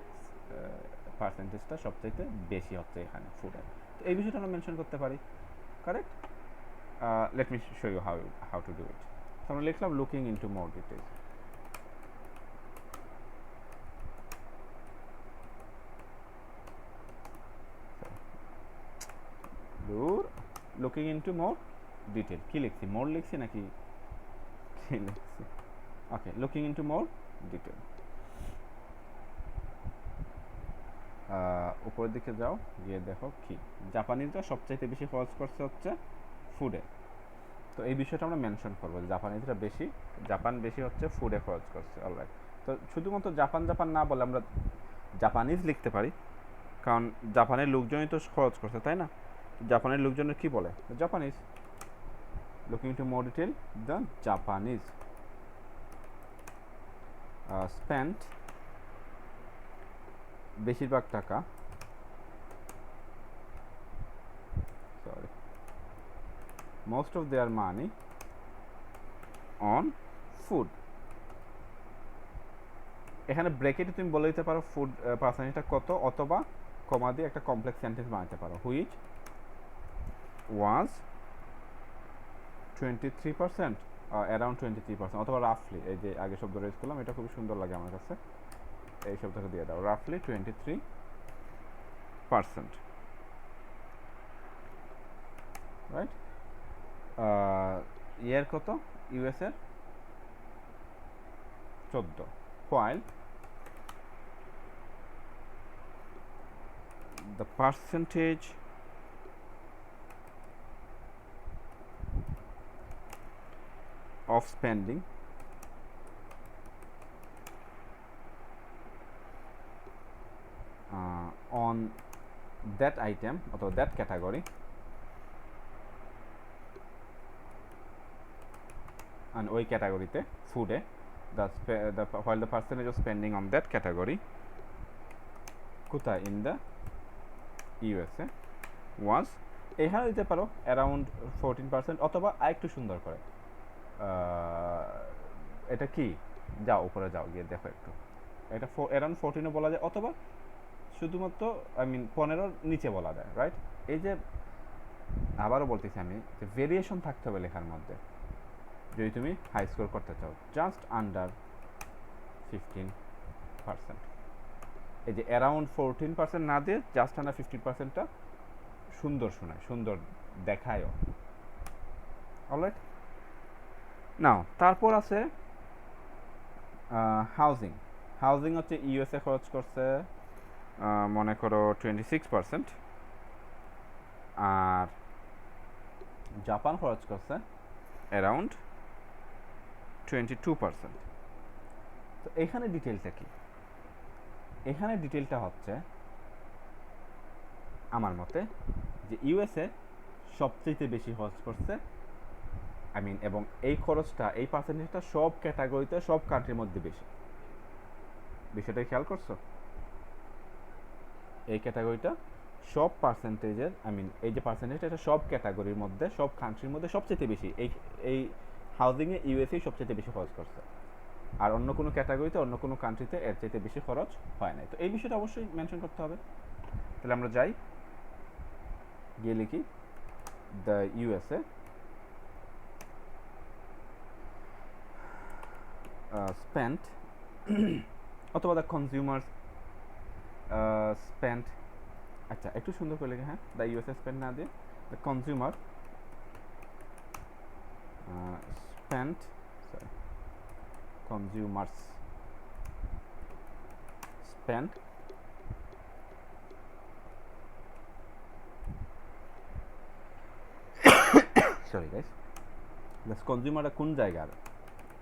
পার্সেন্টেজটা সবচেয়ে বেশি হচ্ছে এখানে ফুডে। তো এই বিষয়টা আমরা মেনশন করতে পারি, correct? let me show you how to do it. So আমরা লিখলাম looking into more details. Looking into more detail কি লিখছি more লিখছি নাকি কি লিখছি ওকে looking into more detail উপরের দিকে যাও গিয়ে দেখো কি জাপানিজরা সবচাইতে বেশি খরচ করছে হচ্ছে ফুডে তো এই বিষয়টা আমরা মেনশন করবো জাপানিজরা জাপান বেশি হচ্ছে ফুডে খরচ করছে অলরাইট তো শুধুমাত্র জাপান না বলে আমরা জাপানিজ লিখতে পারি কারণ জাপানের লোকজনই তো খরচ করছে তাই না জাপানের লোকজনের কি বলে Japanese looking into more detail the Japanese spent বেশিরভাগ টাকা most of their money on food এখানে ব্র্যাকেটে তুমি বলে দিতে পারো ফুড পার্সেন্টেজটা কত অথবা কমা দিয়ে একটা কমপ্লেক্স সেন্টেন্স বানাতে পারো which was 23% around 23% অথবা রাফলি এই যে আগে শব্দটা ইউজ করলাম এটা খুব সুন্দর লাগে আমার কাছে এই শব্দটা দিয়ে দাও রাফলি 23% রাইট ইয়ার কত ইউএস এর 14 while the percentage of spending on that item or that category and ওই ক্যাটাগরিতে ফুডে while the percentage of spending on that category কোথায় in the USA was এখানে দিতে পারো অ্যারাউন্ড 14% অথবা আরেকটু সুন্দর করে এটা কি যাও উপরে যাও গিয়ে দেখো একটু এটা অ্যারাউন্ড 14ও বলা যায় অথবা শুধুমাত্র আই মিন 15-র নিচে বলা যায় রাইট এই যে আবারও বলতেছি আমি যে ভেরিয়েশন থাকতে হবে লেখার মধ্যে যদি তুমি হাই স্কোর করতে চাও জাস্ট আন্ডার 15% এই যে অ্যারাউন্ড 14% না দিয়ে জাস্ট আন্ডার 15%টা সুন্দর শোনায় সুন্দর দেখায়ও অলরাইট নাও তারপর আছে হাউজিং হচ্ছে ইউএসএ খরচ করছে মনে করো 26% আর জাপান খরচ করছে অ্যারাউন্ড 22%। তো এখানে ডিটেলটা কি এখানে ডিটেলটা হচ্ছে আমার মতে যে ইউএসএ সবচেয়ে বেশি খরচ করছে আই মিন এবং এই খরচটা এই পার্সেন্টেজটা সব ক্যাটাগরিতে সব কান্ট্রির মধ্যে বেশি বিষয়টা খেয়াল করছো এই ক্যাটাগরিটা সব পার্সেন্টেজের আই মিন এই যে পার্সেন্টেজটা এটা সব ক্যাটাগরির মধ্যে সব কান্ট্রির মধ্যে সবচেয়ে বেশি এই হাউজিংয়ে ইউএসএ সবচেয়ে বেশি খরচ করছে আর অন্য কোনো ক্যাটাগরিতে অন্য কোনো কান্ট্রিতে এর চাইতে বেশি খরচ হয় নাই তো এই বিষয়টা অবশ্যই মেনশন করতে হবে তাহলে আমরা যাই গিয়ে লিখি দ্য ইউএসএ spent অথবা দ্য কনজিউমার্স স্পেন্ট আচ্ছা একটু সুন্দর করে লেখা হ্যাঁ দ্য ইউএসএ স্পেন্ট না দিয়ে the consumer spent consumers spent sorry guys the consumer কোন জায়গার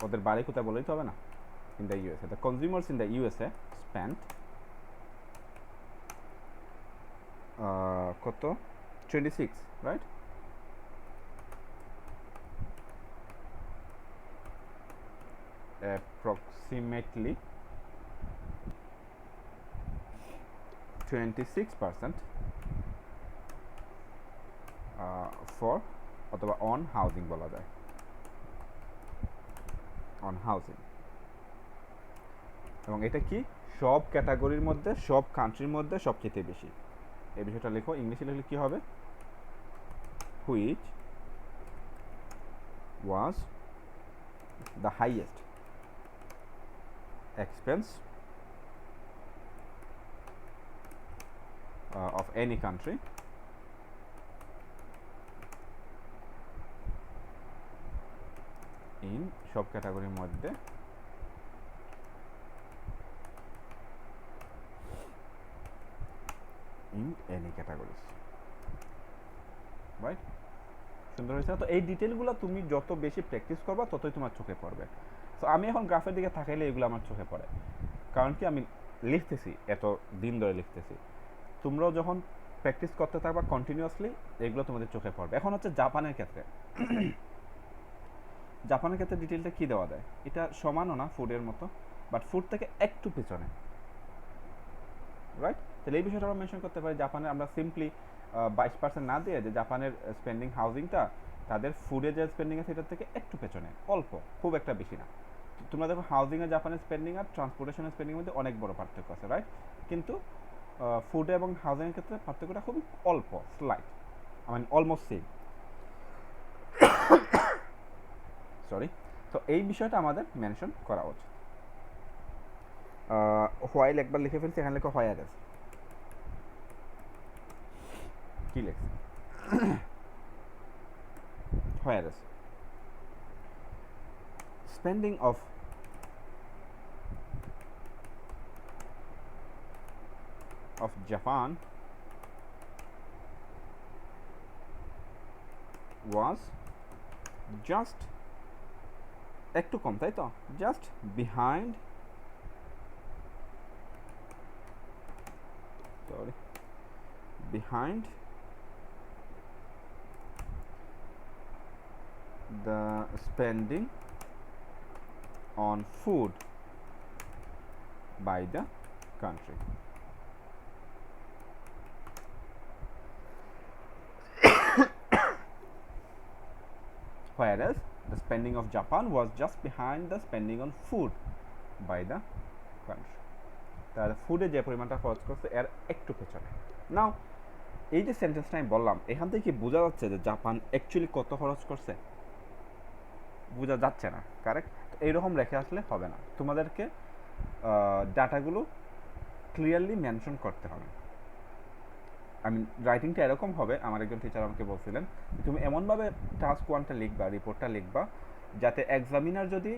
ওদের বাড়ি কোথায় বলেই তো হবে না in the USA the consumers in the USA spent কত 26 right approximately 26% for অথবা on housing বলা যায় on housing এবং এটা কি সব ক্যাটাগরির মধ্যে সব কান্ট্রির মধ্যে সবচেয়ে বেশি এই বিষয়টা লেখো ইংলিশে লিখলে কি হবে which was the highest expense of any country in সব ক্যাটাগরির মধ্যে in any categories, right? সুন্দর হয়েছে না? তো এই ডিটেলগুলো তুমি যত বেশি প্র্যাকটিস করবা ততই তোমার চোখে পড়বে। তো আমি এখন গ্রাফের দিকে তাকাইলে এগুলো আমার চোখে পড়ে, কারণ কি আমি লিখতেছি, এত দিন ধরে লিখতেছি। তোমরাও যখন প্র্যাকটিস করতে থাকবা কন্টিনিউয়াসলি, এগুলো তোমাদের চোখে পড়বে। এখন হচ্ছে জাপানের ক্ষেত্রে জাপানের ক্ষেত্রে ডিটেলটা কী দেওয়া যায়, এটা সমানও না ফুডের মতো, বাট ফুড থেকে একটু পেছনে, রাইট? তাহলে এই বিষয়টা আমরা মেনশন করতে পারি। জাপানে আমরা সিম্পলি 22% না দিয়ে যে জাপানের স্পেন্ডিং হাউজিংটা তাদের ফুডে যে স্পেন্ডিং আছে সেটার থেকে একটু পেছনে, অল্প, খুব একটা বেশি না। তোমরা দেখো হাউজিংয়ে জাপানের স্পেন্ডিং আর ট্রান্সপোর্টেশনের স্পেন্ডিংয়ের মধ্যে অনেক বড় পার্থক্য আছে, রাইট? কিন্তু ফুডে এবং হাউজিংয়ের ক্ষেত্রে পার্থক্যটা খুবই অল্প, slight, I mean almost same. Sorry. তো এই বিষয়টা আমাদের মেনশন করা উচিত। হোয়াইল একবার লিখে ফেলছি, এখানে লেখা হোয়ার আছে, কি লেখছে whereas spending of Japan was just একটু কম, তাই তো, just behind the spending on food by the country. Whereas the spending of Japan was just behind the spending on food by the country. তাহলে ফুডে যে পরিমাণটা খরচ করছে এর একটু পেছনে। নাও এই যে সেন্টেন্সটা আমি বললাম, এখান থেকে কি বোঝা যাচ্ছে যে জাপান অ্যাকচুয়ালি কত খরচ করছে? বোঝা যাচ্ছে না, কারেক্ট? তো এইরকম রেখে আসলে হবে না, তোমাদেরকে ডাটাগুলো ক্লিয়ারলি মেনশন করতে হবে। আমি রাইটিংটা এরকম হবে, আমার একজন টিচার আমাকে বলছিলেন তুমি এমনভাবে টাস্ক ওয়ানটা লিখবা, রিপোর্টটা লিখবা, যাতে এক্সামিনার যদি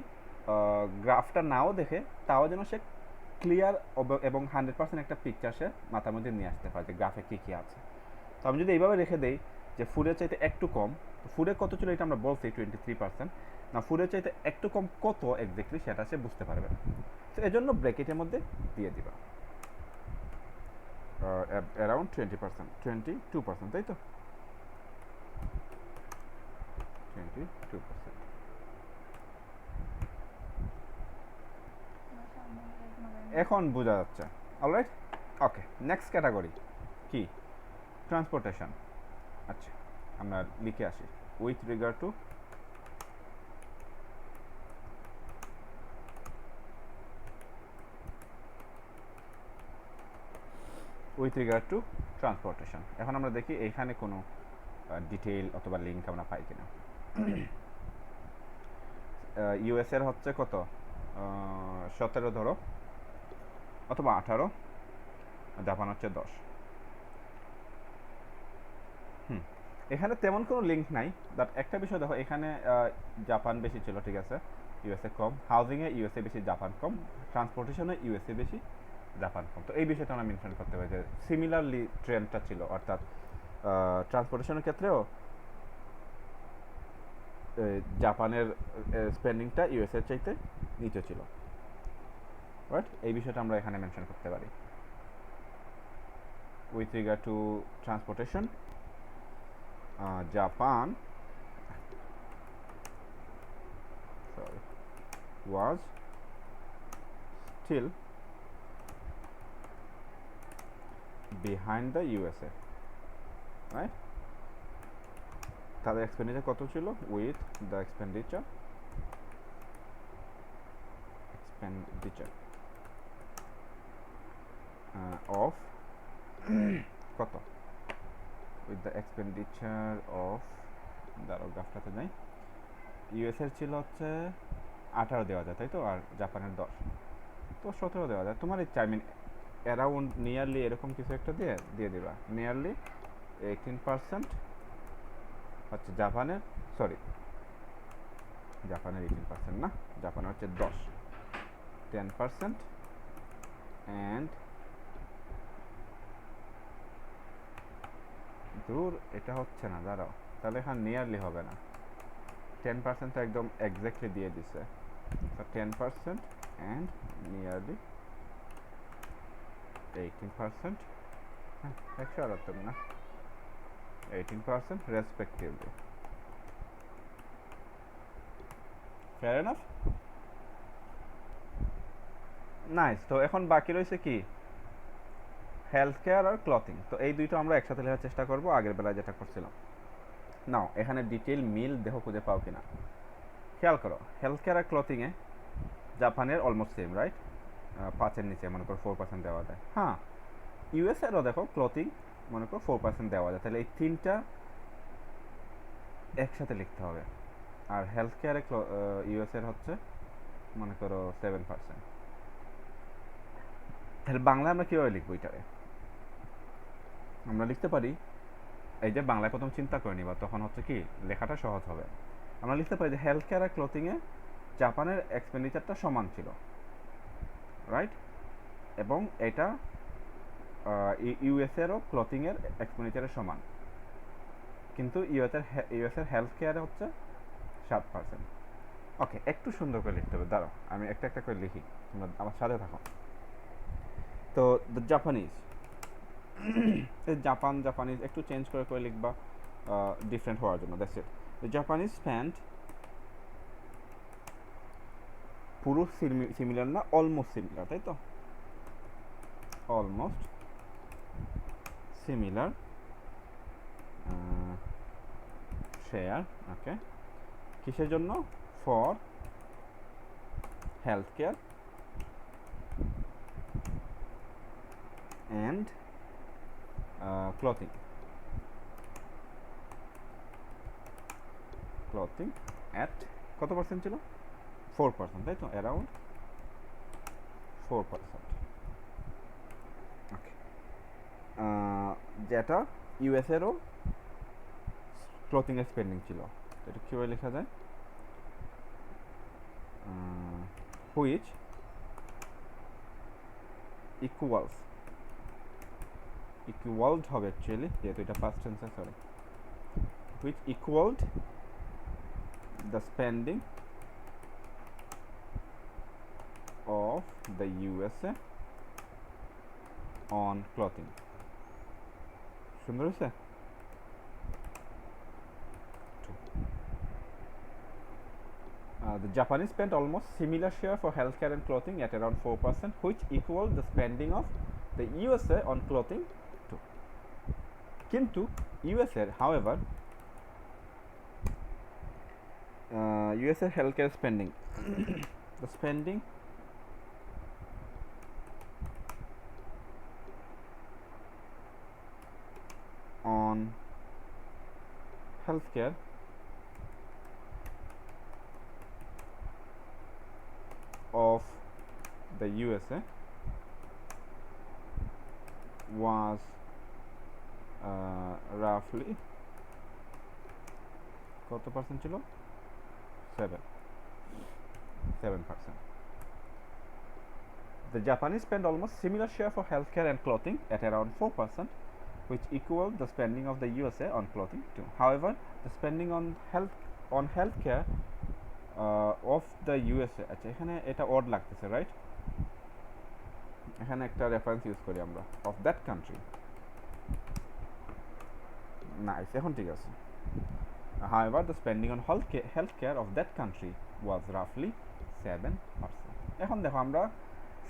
গ্রাফটা নাও দেখে তাও যেন সে ক্লিয়ার এবং 100% একটা পিকচার সে মাথার মধ্যে নিয়ে আসতে পারে যে গ্রাফে কী কী আছে। তো আমি যদি এইভাবে রেখে দেই যে ফুডের চাইতে একটু কম, ফুডের কত ছিল এটা আমরা বলছি 23%, না ফুডের চাইতে একটু কম কত এক্স্যাক্টলি সেটা সে বুঝতে পারবে না। তো এজন্য ব্র্যাকেটের মধ্যে দিয়ে দিবা অ্যারাউন্ড 20%, 22%, তাই তো, 22%। এখন বোঝা যাচ্ছে, অলরাইট? ওকে, নেক্সট ক্যাটাগরি কি? ট্রান্সপোর্টেশন। আচ্ছা, আমরা লিখে আসি উইথ রিগার্ড টু ট্রান্সপোর্টেশন। এখন আমরা দেখি এখানে কোনো ডিটেইল অথবা লিঙ্ক আমরা পাই কিনা। ইউএসএর হচ্ছে কত, 17 ধরো অথবা 18, জাপান হচ্ছে 10। এখানে তেমন কোনো লিঙ্ক নাই, বাট একটা বিষয় দেখো, এখানে জাপান বেশি ছিল, ঠিক আছে, ইউএসএ কম। হাউজিংয়ে ইউএসএ বেশি, জাপান কম। ট্রান্সপোর্টেশনে ইউএসএ বেশি, জাপান কম। তো এই বিষয়টা আমরা মেনশন করতে পারি যে সিমিলারলি ট্রেন্ডটা ছিল, অর্থাৎ ট্রান্সপোর্টেশনের ক্ষেত্রেও জাপানের স্পেন্ডিংটা ইউএসএর চাইতে নিচে ছিল, রাইট? এই বিষয়টা আমরা এখানে মেনশন করতে পারি। With regard two transportation, Japan was still behind the USA, right? তাদের এক্সপেন্ডিচার কত ছিল? উইথ দ্য এক্সপেন্ডিচার of কত? with the expenditure of, দাঁড়াও গ্রাফটাতে যাই, ইউএসের ছিল হচ্ছে 18 দেওয়া যায়, তাই তো, আর জাপানের 10, তো 17 দেওয়া যায়, তোমার ইচ্ছা। আই মিন অ্যারাউন্ড নিয়ারলি এরকম কিছু একটা দিয়ে দিয়ে দিবা। নিয়ারলি 18% হচ্ছে জাপানের, সরি জাপানের 18% না, জাপানের হচ্ছে 10% অ্যান্ড দূর, এটা হচ্ছে না, দাঁড়াও, তাহলে এখানে নিয়ারলি হবে না, 10% তো একদম এক্স্যাক্টলি দিয়ে দিছে। 10% অ্যান্ড নিয়ারলি 18%, হ্যাঁ 178 না, 18% রেসপেক্টিভলি। Fair enough, nice. তো এখন বাকি রয়েছে কি, হেলথ কেয়ার আর ক্লথিং। তো এই দুইটা আমরা একসাথে লেখার চেষ্টা করব, আগের বেলায় যেটা করছিলাম। নাও এখানে ডিটেইল মিল দেখো খুঁজে পাও কিনা, খেয়াল করো। হেলথ কেয়ার আর ক্লথিংয়ে জাপানের অলমোস্ট সেম, রাইট? 5-এর নিচে মনে করো 4% দেওয়া যায়। হ্যাঁ, ইউএসএরও দেখো ক্লথিং মনে করো 4% দেওয়া যায়, তাহলে এই তিনটা একসাথে লিখতে হবে। আর হেলথ কেয়ারে ইউএসএর হচ্ছে মনে করো 7%। তাহলে বাংলা আমরা কীভাবে লিখবো এটারে? আমরা লিখতে পারি, এই যে বাংলায় প্রথম চিন্তা করে নিবা, তখন হচ্ছে কি লেখাটা সহজ হবে। আমরা লিখতে পারি যে হেলথ কেয়ার আর ক্লথিংয়ে জাপানের এক্সপেন্ডিচারটা সমান ছিল, রাইট? এবং এটা ইউএসএরও ক্লথিংয়ের এক্সপেন্ডিচারের সমান, কিন্তু ইউএসের হেলথ কেয়ারে হচ্ছে 7%। ওকে, একটু সুন্দর করে লিখতে হবে, দাঁড়াও আমি একটা একটা করে লিখি, তোমরা আমার সাথে থাকো। তো দ্য জাপানিজ, জাপানিজ একটু চেঞ্জ করে করে লিখবা ডিফারেন্ট হওয়ার জন্য, that's it. The Japanese spend, পুরো সিমিলার না, অলমোস্ট সিমিলার, তাই তো, অলমোস্ট সিমিলার শেয়ার, ওকে, কিসের জন্য? For health care and clothing at কত পার্সেন্ট ছিল? 4%, তাই তো, অ্যারাউন্ড 4%। ওকে, যেটা ইউএসএরও ক্লথিংয়ের স্পেন্ডিং ছিল, এটা কীভাবে লেখা যায়? হুইচ ইকুয়ালড হবে অ্যাকচুয়ালি, যেহেতু এটা পাস্ট টেন্সে, sorry, which equalled the spending of the USA on clothing. সুন্দর হয়েছে? The Japanese spent almost similar share for healthcare and clothing at around 4%, which equaled the spending of the USA on clothing too. কিন্তু USA, however, USA healthcare spending, the spending on healthcare of the USA was roughly কত পার্সেন্ট ছিল? 7%. The Japanese spend almost similar share for healthcare and clothing at around 4%, which equaled the spending of the USA on clothing too. However, the spending on healthcare of the USA, আচ্ছা এখানে এটা odd লাগতেছে, রাইট? এখানে একটা রেফারেন্স ইউজ করি আমরা, of that country. নাইস, এখন ঠিক আছে। However, the spending on healthcare of that country was roughly 7%. এখন দেখো আমরা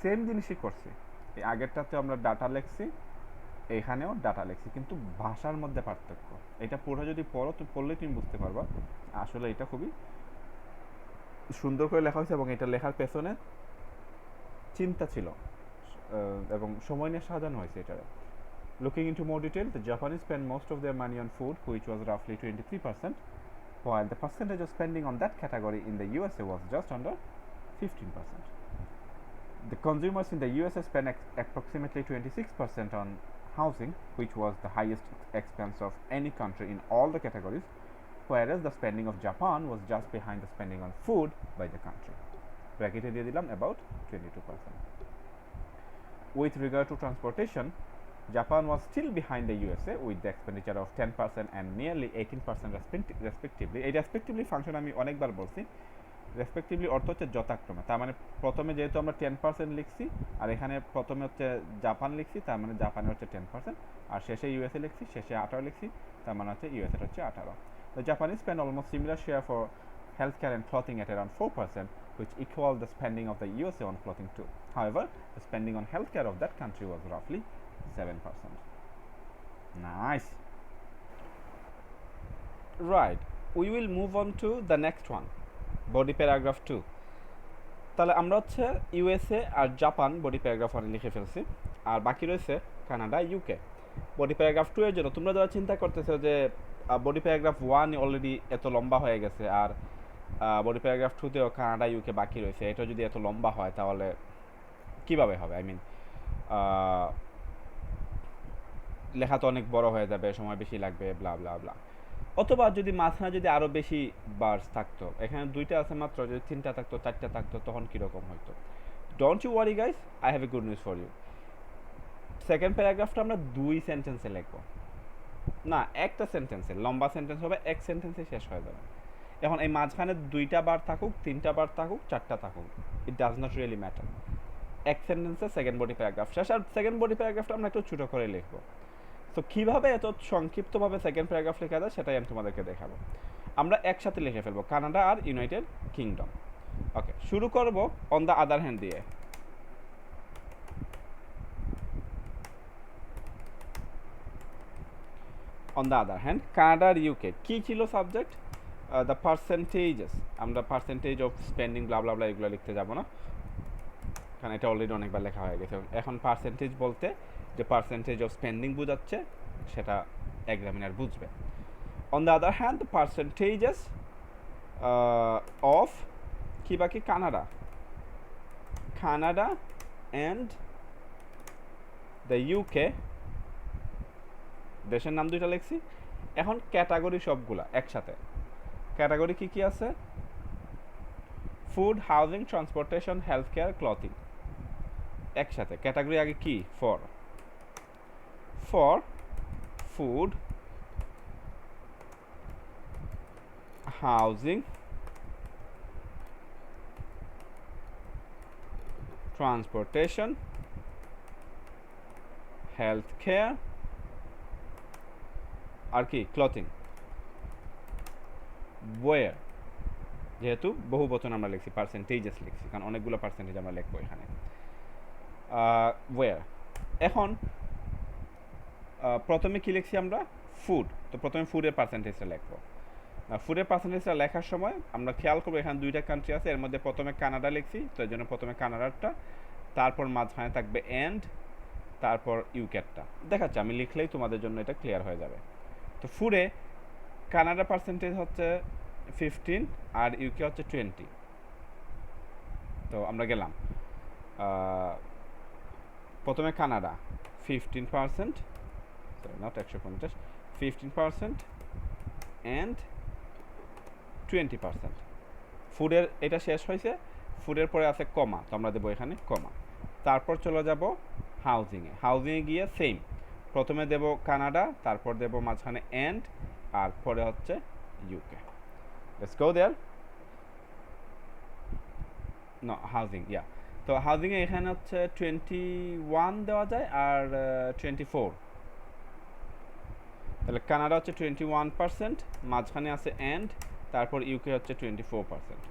সেম জিনিসই করছি, এই আগেরটাতে আমরা ডাটা লিখছি, এখানেও ডাটা লিখছি, কিন্তু ভাষার মধ্যে পার্থক্য। এটা পুরো যদি পড়ো, তো পড়লে তুমি বুঝতে পারবা আসলে এটা খুবই সুন্দর করে লেখা হয়েছে, এবং এটা লেখার পেছনে চিন্তা ছিল এবং সময় নিয়ে সাজানো হয়েছে এটা। Looking into more detail, the Japanese spend most of their money on food, which was roughly 23%, while the percentage of spending on that category in the USA was just under 15%. The consumers in the USA spent approximately 26% on housing, which was the highest expense of any country in all the categories, whereas the spending of Japan was just behind the spending on food by the country. Bracket দিয়ে দিলাম about 22%. With regard to transportation, Japan was still behind the USA with the expenditure of 10% and nearly 18% respectively. এই respectively ফাংশন আমি অনেকবার বলছি। রেসপেক্টিভলি অর্থ হচ্ছে যথাক্রমে, তার মানে প্রথমে যেহেতু আমরা 10% লিখছি আর এখানে প্রথমে হচ্ছে জাপান লিখছি, তার মানে জাপানের হচ্ছে 10%, আর শেষে ইউএসএ লিখছি, শেষে 18 লিখছি, তার মানে হচ্ছে ইউএসএ হচ্ছে 18. The Japanese spend almost similar share for healthcare and clothing at around 4%, which equal the spending of the USA on clothing too. However, the spending on healthcare of that country was roughly 7%. Nice. Right. We will move on to the next one. Body paragraph 2. তাহলে আমরা হচ্ছে ইউএসএ আর জাপান বডি প্যারাগ্রাফ 1 লিখে ফেলছি, আর বাকি রয়েছে কানাডা, ইউকে। বডি প্যারাগ্রাফ 2 এর জন্য তোমরা যারা চিন্তা করতেছো যে বডি প্যারাগ্রাফ 1 অলরেডি এত লম্বা হয়ে গেছে আর বডি প্যারাগ্রাফ 2 তেও কানাডা, ইউকে বাকি রয়েছে, এটা যদি এত লম্বা হয় তাহলে কিভাবে হবে? আই মিন লেখা তো অনেক বড় হয়ে যাবে, সময় বেশি লাগবে, ব্লা ব্লা ব্লা। অথবা যদি মাঝখানে যদি আরও বেশি বার্স থাকতো, এখানে 2টা আছে মাত্র, যদি 3টা থাকতো, 4টা থাকতো, তখন কীরকম হইতো? Don't you worry guys, I have a good news for you. Second প্যারাগ্রাফটা আমরা 2 সেন্টেন্সে লিখবো, না একটা সেন্টেন্সে, লম্বা সেন্টেন্স হবে, এক সেন্টেন্সে শেষ হয়ে যাবে। এখন এই মাঝখানে 2টা বার থাকুক, 3টা বার থাকুক, 4টা থাকুক, it does not really matter. এক সেন্টেন্সে সেকেন্ড বডি প্যারাগ্রাফ শেষ, আর সেকেন্ড বডি প্যারাগ্রাফটা আমরা একটু ছোটো করে লিখবো। তো কীভাবে এত সংক্ষিপ্তভাবে সেকেন্ড প্যারাগ্রাফ লেখা যায় সেটাই আমি তোমাদেরকে দেখাবো। আমরা একসাথে লিখে ফেলবো কানাডা আর ইউনাইটেড কিংডম। ওকে, শুরু করব অন দ্য আদার হ্যান্ড দিয়ে। On the other hand, Canada আর ইউকে কী ছিল সাবজেক্ট? The percentages. আমরা percentage of spending blah blah blah এগুলো লিখতে যাব না, কারণ এটা অলরেডি অনেকবার লেখা হয়ে গেছে। এখন পার্সেন্টেজ বলতে যে পার্সেন্টেজ অফ স্পেন্ডিং বোঝাচ্ছে সেটা এক্সামিনার বুঝবে। On the other hand, the percentages of কি বাকি Canada and the UK, দেশের নাম দুইটা লিখছি। এখন ক্যাটাগরি সবগুলা একসাথে। ক্যাটাগরি কি কি আছে? Food, housing, transportation, health care, clothing, একসাথে। ক্যাটাগরি আগে কি? For food, housing, transportation, healthcare, আর কি? ক্লথিং। ওয়ার, যেহেতু বহু বচন আমরা লিখছি, পার্সেন্টেজেস লিখছি, কারণ অনেকগুলো পার্সেন্টেজ আমরা লিখবো এখানে। ওয়ার। এখন প্রথমে কি লিখছি আমরা? ফুড। তো প্রথমে ফুডের পার্সেন্টেজটা লিখবো। ফুডের পার্সেন্টেজটা লেখার সময় আমরা খেয়াল করবো এখানে 2টা কান্ট্রি আছে, এর মধ্যে প্রথমে কানাডা লিখছি, তো এই জন্য প্রথমে কানাডারটা, তারপর মাঝখানে থাকবে এন্ড, তারপর ইউকেটটা। দেখাচ্ছে, আমি লিখলেই তোমাদের জন্য এটা ক্লিয়ার হয়ে যাবে। তো ফুডে কানাডা পার্সেন্টেজ হচ্ছে 15 আর ইউকে হচ্ছে 20। তো আমরা গেলাম প্রথমে কানাডা 15%, সরি নট 150, 15% অ্যান্ড 20%। ফুডের এটা শেষ হয়েছে, ফুডের পরে আছে কমা, তো আমরা দেবো এখানে কমা। তারপর চলে যাব হাউজিংয়ে। হাউজিংয়ে গিয়ে সেম, প্রথমে দেব কানাডা, তারপর দেব মাঝখানে অ্যান্ড, আর পরে হচ্ছে UK. Let's go there. No housing, yeah. তো হাউজিংয়ে এখানে হচ্ছে 21 দেওয়া যায় আর 24। তাহলে কানাডা হচ্ছে 21%, মাঝখানে আছে অ্যান্ড, তারপর ইউকে হচ্ছে 24%।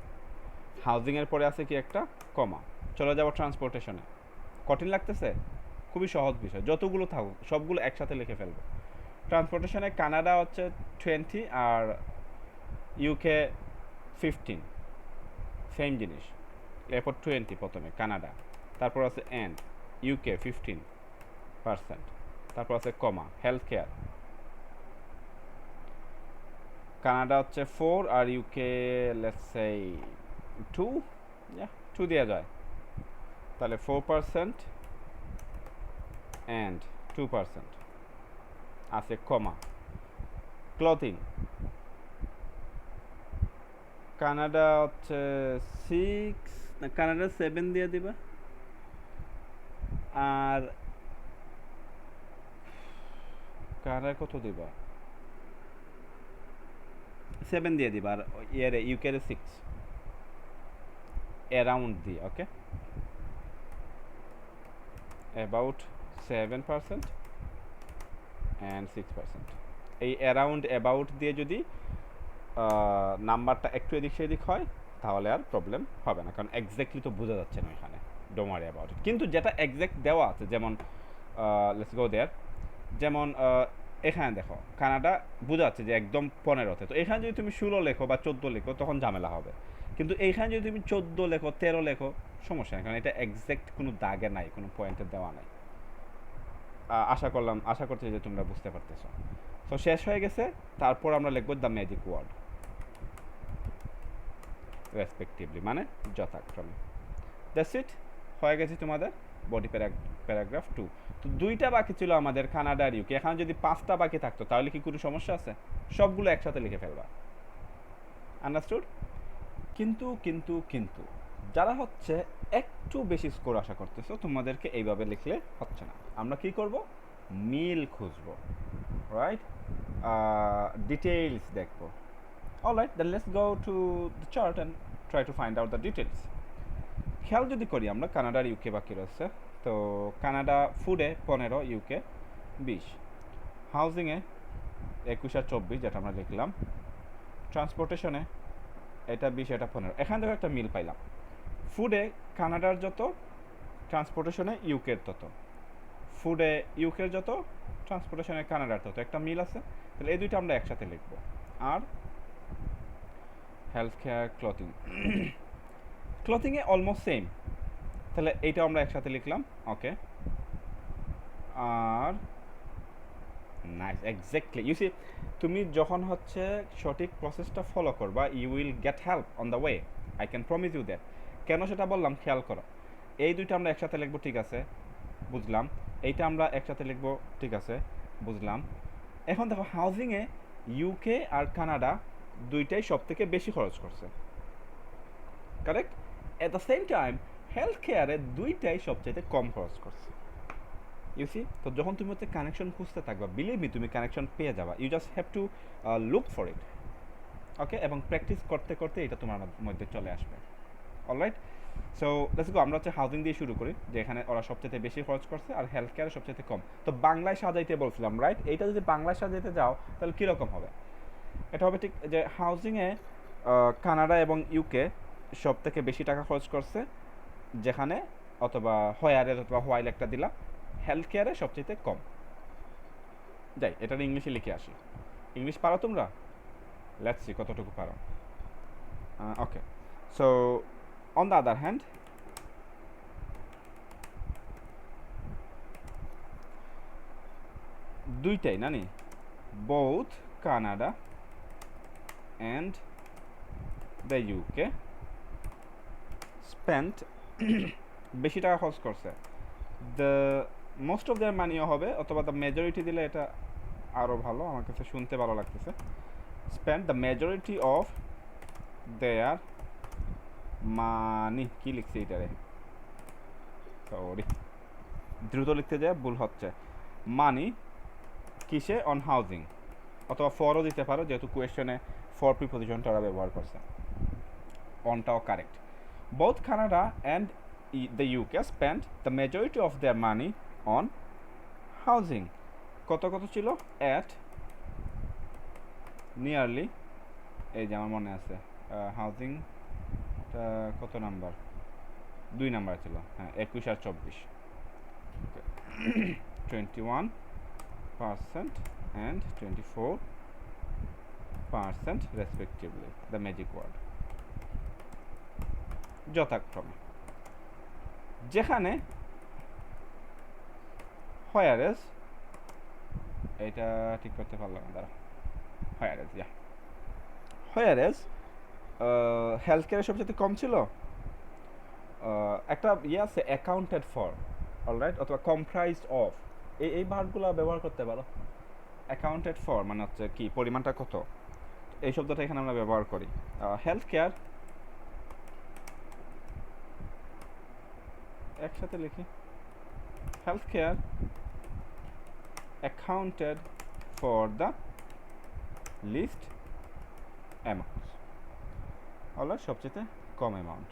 হাউজিংয়ের পরে আছে কি একটা কমা। চলে যাব ট্রান্সপোর্টেশনে। কঠিন লাগতেছে? খুবই সহজ বিষয়, যতগুলো থাকুক সবগুলো একসাথে লিখে ফেলবো। ট্রান্সপোর্টেশনে কানাডা হচ্ছে 20 আর ইউকে 15, সেম জিনিস। এরপর 20 প্রথমে কানাডা, তারপর আছে অ্যান্ড, ইউকে 15%, তারপর আছে কমা, হেলথ কেয়ার কানাডা হচ্ছে 4 আর ইউকে লেটস সে 2, ইয়া 2 দেওয়া যায়, তাহলে 4% অ্যান্ড 2% আছে কমা। ক্লথিং কানাডা হচ্ছে 6, না কানাডা 7 দিয়ে দিবা, আর কানাডা কত দিবা, 7 দিয়ে দিবা, আর ইয়ারে ইউকে 6 অ্যারাউন্ড দিয়ে, ওকে অ্যাবাউট 7% অ্যান্ড 6%। এই অ্যারাউন্ড অ্যাবাউট দিয়ে যদি নাম্বারটা একটু এদিক সেদিক হয় তাহলে আর প্রবলেম হবে না, কারণ এক্স্যাক্টলি তো বোঝা যাচ্ছে না এখানে, ডোন্ট ওয়ারি অ্যাবাউট ইট। কিন্তু যেটা এক্স্যাক্ট দেওয়া আছে, যেমন লেটস গো দেয়ার, যেমন এখানে দেখো কানাডা বোঝা যাচ্ছে যে একদম 15তে, তো এখানে যদি তুমি 16 লেখো বা 14 লেখো তখন ঝামেলা হবে। কিন্তু এইখানে যদি তুমি 14 লেখো 13 লেখো সমস্যা নেই, কারণ এটা এক্স্যাক্ট কোনো দাগে নাই, কোনো পয়েন্টে দেওয়া নাই। আশা করছি যে তোমরা বুঝতে পারতেছো। তো শেষ হয়ে গেছে, তারপর আমরা লিখবো দ্য ম্যাজিক ওয়ার্ড রেসপেক্টিভলি, মানে যথাক্রমে। দ্যাটস ইট, হয়ে গেছে তোমাদের বডি প্যারাগ্রাফ 2। তো 2টা বাকি ছিল আমাদের কানাডা আর ইউকে। এখানে যদি 5টা বাকি থাকতো তাহলে কি কোনো সমস্যা আছে? সবগুলো একসাথে লিখে ফেলবা, আন্ডারস্টুড? কিন্তু যারা হচ্ছে একটু বেশি স্কোর আশা করতেছো, তোমাদেরকে এইভাবে লিখলে হচ্ছে না। আমরা কি করব? মিল খুঁজবো, রাইট? ডিটেইলস দেখবো। Alright, then let's go to the chart and try to find out the details. খেয়াল যদি করি আমরা, কানাডা আর ইউকে বাকি রয়েছে। তো কানাডা ফুডে 15, ইউকে 20, হাউজিংয়ে 21 আর 24 যেটা আমরা লিখলাম, ট্রান্সপোর্টেশনে এটা 20, এটা 15। এখান থেকে একটা মিল পাইলাম, ফুডে কানাডার যত, ট্রান্সপোর্টেশনে ইউকের তত, ফুডে ইউকের যত, ট্রান্সপোর্টেশনে কানাডার তত, একটা মিল আছে। তাহলে এই দুইটা আমরা একসাথে লিখবো। আর হেলথ কেয়ার, ক্লথিং, ক্লথিংয়ে অলমোস্ট সেম, তাহলে এইটা আমরা একসাথে লিখলাম, ওকে। আর নাইস, এক্স্যাক্টলি, ইউ সি, তুমি যখন হচ্ছে সঠিক প্রসেসটা ফলো করবা, you will get help on the way, I can promise you that. কেন সেটা বললাম খেয়াল করো। এই দুইটা আমরা একসাথে লিখবো, ঠিক আছে, বুঝলাম। এইটা আমরা একসাথে লিখবো, ঠিক আছে, বুঝলাম। এখন দেখো হাউজিংয়ে ইউকে আর কানাডা দুইটাই সব থেকে বেশি খরচ করছে, correct? At the same time health কেয়ারে দুইটাই সবচাইতে কম খরচ করছে, ইউসি। তো যখন তুমি হচ্ছে কানেকশন খুঁজতে থাকবা, বিলিভ মি তুমি কানেকশন পেয়ে যাবা, you just have to look for it, okay. এবং প্র্যাকটিস করতে করতে এটা তোমার মধ্যে চলে আসবে, অলরাইট। সো লেটস গো, আমরা হচ্ছে হাউজিং দিয়ে শুরু করি, যে এখানে ওরা সবচেয়ে বেশি খরচ করছে আর হেলথ কেয়ারে সবচেয়ে কম। তো বাংলায় সাজাইতে বলছিলাম, রাইট? এইটা যদি বাংলায় সাজাইতে যাও তাহলে কীরকম হবে? এটা হবে ঠিক যে হাউজিংয়ে কানাডা এবং ইউকে সব থেকে বেশি টাকা খরচ করছে, যেখানে অথবা হোয়ারে অথবা হোয়াইল একটা দিলাম, হেলথ কেয়ারে সবচেয়ে কম। যাই, এটা ইংলিশে লিখে আসি। ইংলিশ পারো তোমরা? লেটস সি কতটুকু পারো। Okay, so on the other hand, দুইটাই নানি, both Canada and the UK spent বেশি টাকা খরচ করছে। দ্য মোস্ট অফ দেয়ার মানিও হবে, অথবা দ্য মেজরিটি দিলে এটা আরও ভালো, আমার কাছে শুনতে ভালো লাগতেছে। Spend the majority of their money, কি লিখছি এটারে, সরি, দ্রুত লিখতে যায় ভুল হচ্ছে। মানি কিসে? অন হাউজিং, অথবা ফরও দিতে পারো, যেহেতু কোয়েশ্চনে ফর প্রিপোজিশনটা ওরা ব্যবহার করছে। অনটাও correct. Both Canada and the UK spent the majority of their money on housing. কত ছিল? at nearly, এই যে আমার মনে আছে, হাউজিং কত নাম্বার, 2 নাম্বার ছিল, হ্যাঁ 21 আর 24, 21% and 24% respectively, the magic word, যথাক্রমে। যেখানে হোয়ারেস, এটা ঠিক করতে পারলাম না, দাঁড়া, হোয়ারেস, ইয়া, হোয়ার এজ হেলথ কেয়ারের সবচেয়ে কম ছিল একটা ইয়ে আছে অ্যাকাউন্টেড ফর, অলরাইট, অথবা কম্প্রাইজড অফ, এই ভার্বগুলো ব্যবহার করতে পারো। অ্যাকাউন্টেড ফর মানে হচ্ছে কি পরিমাণটা কত, এই শব্দটা এখানে আমরা ব্যবহার করি। হেলথ কেয়ার একসাথে লিখি, health care accounted for the least amount, alright, সবচেয়ে কম অ্যামাউন্ট।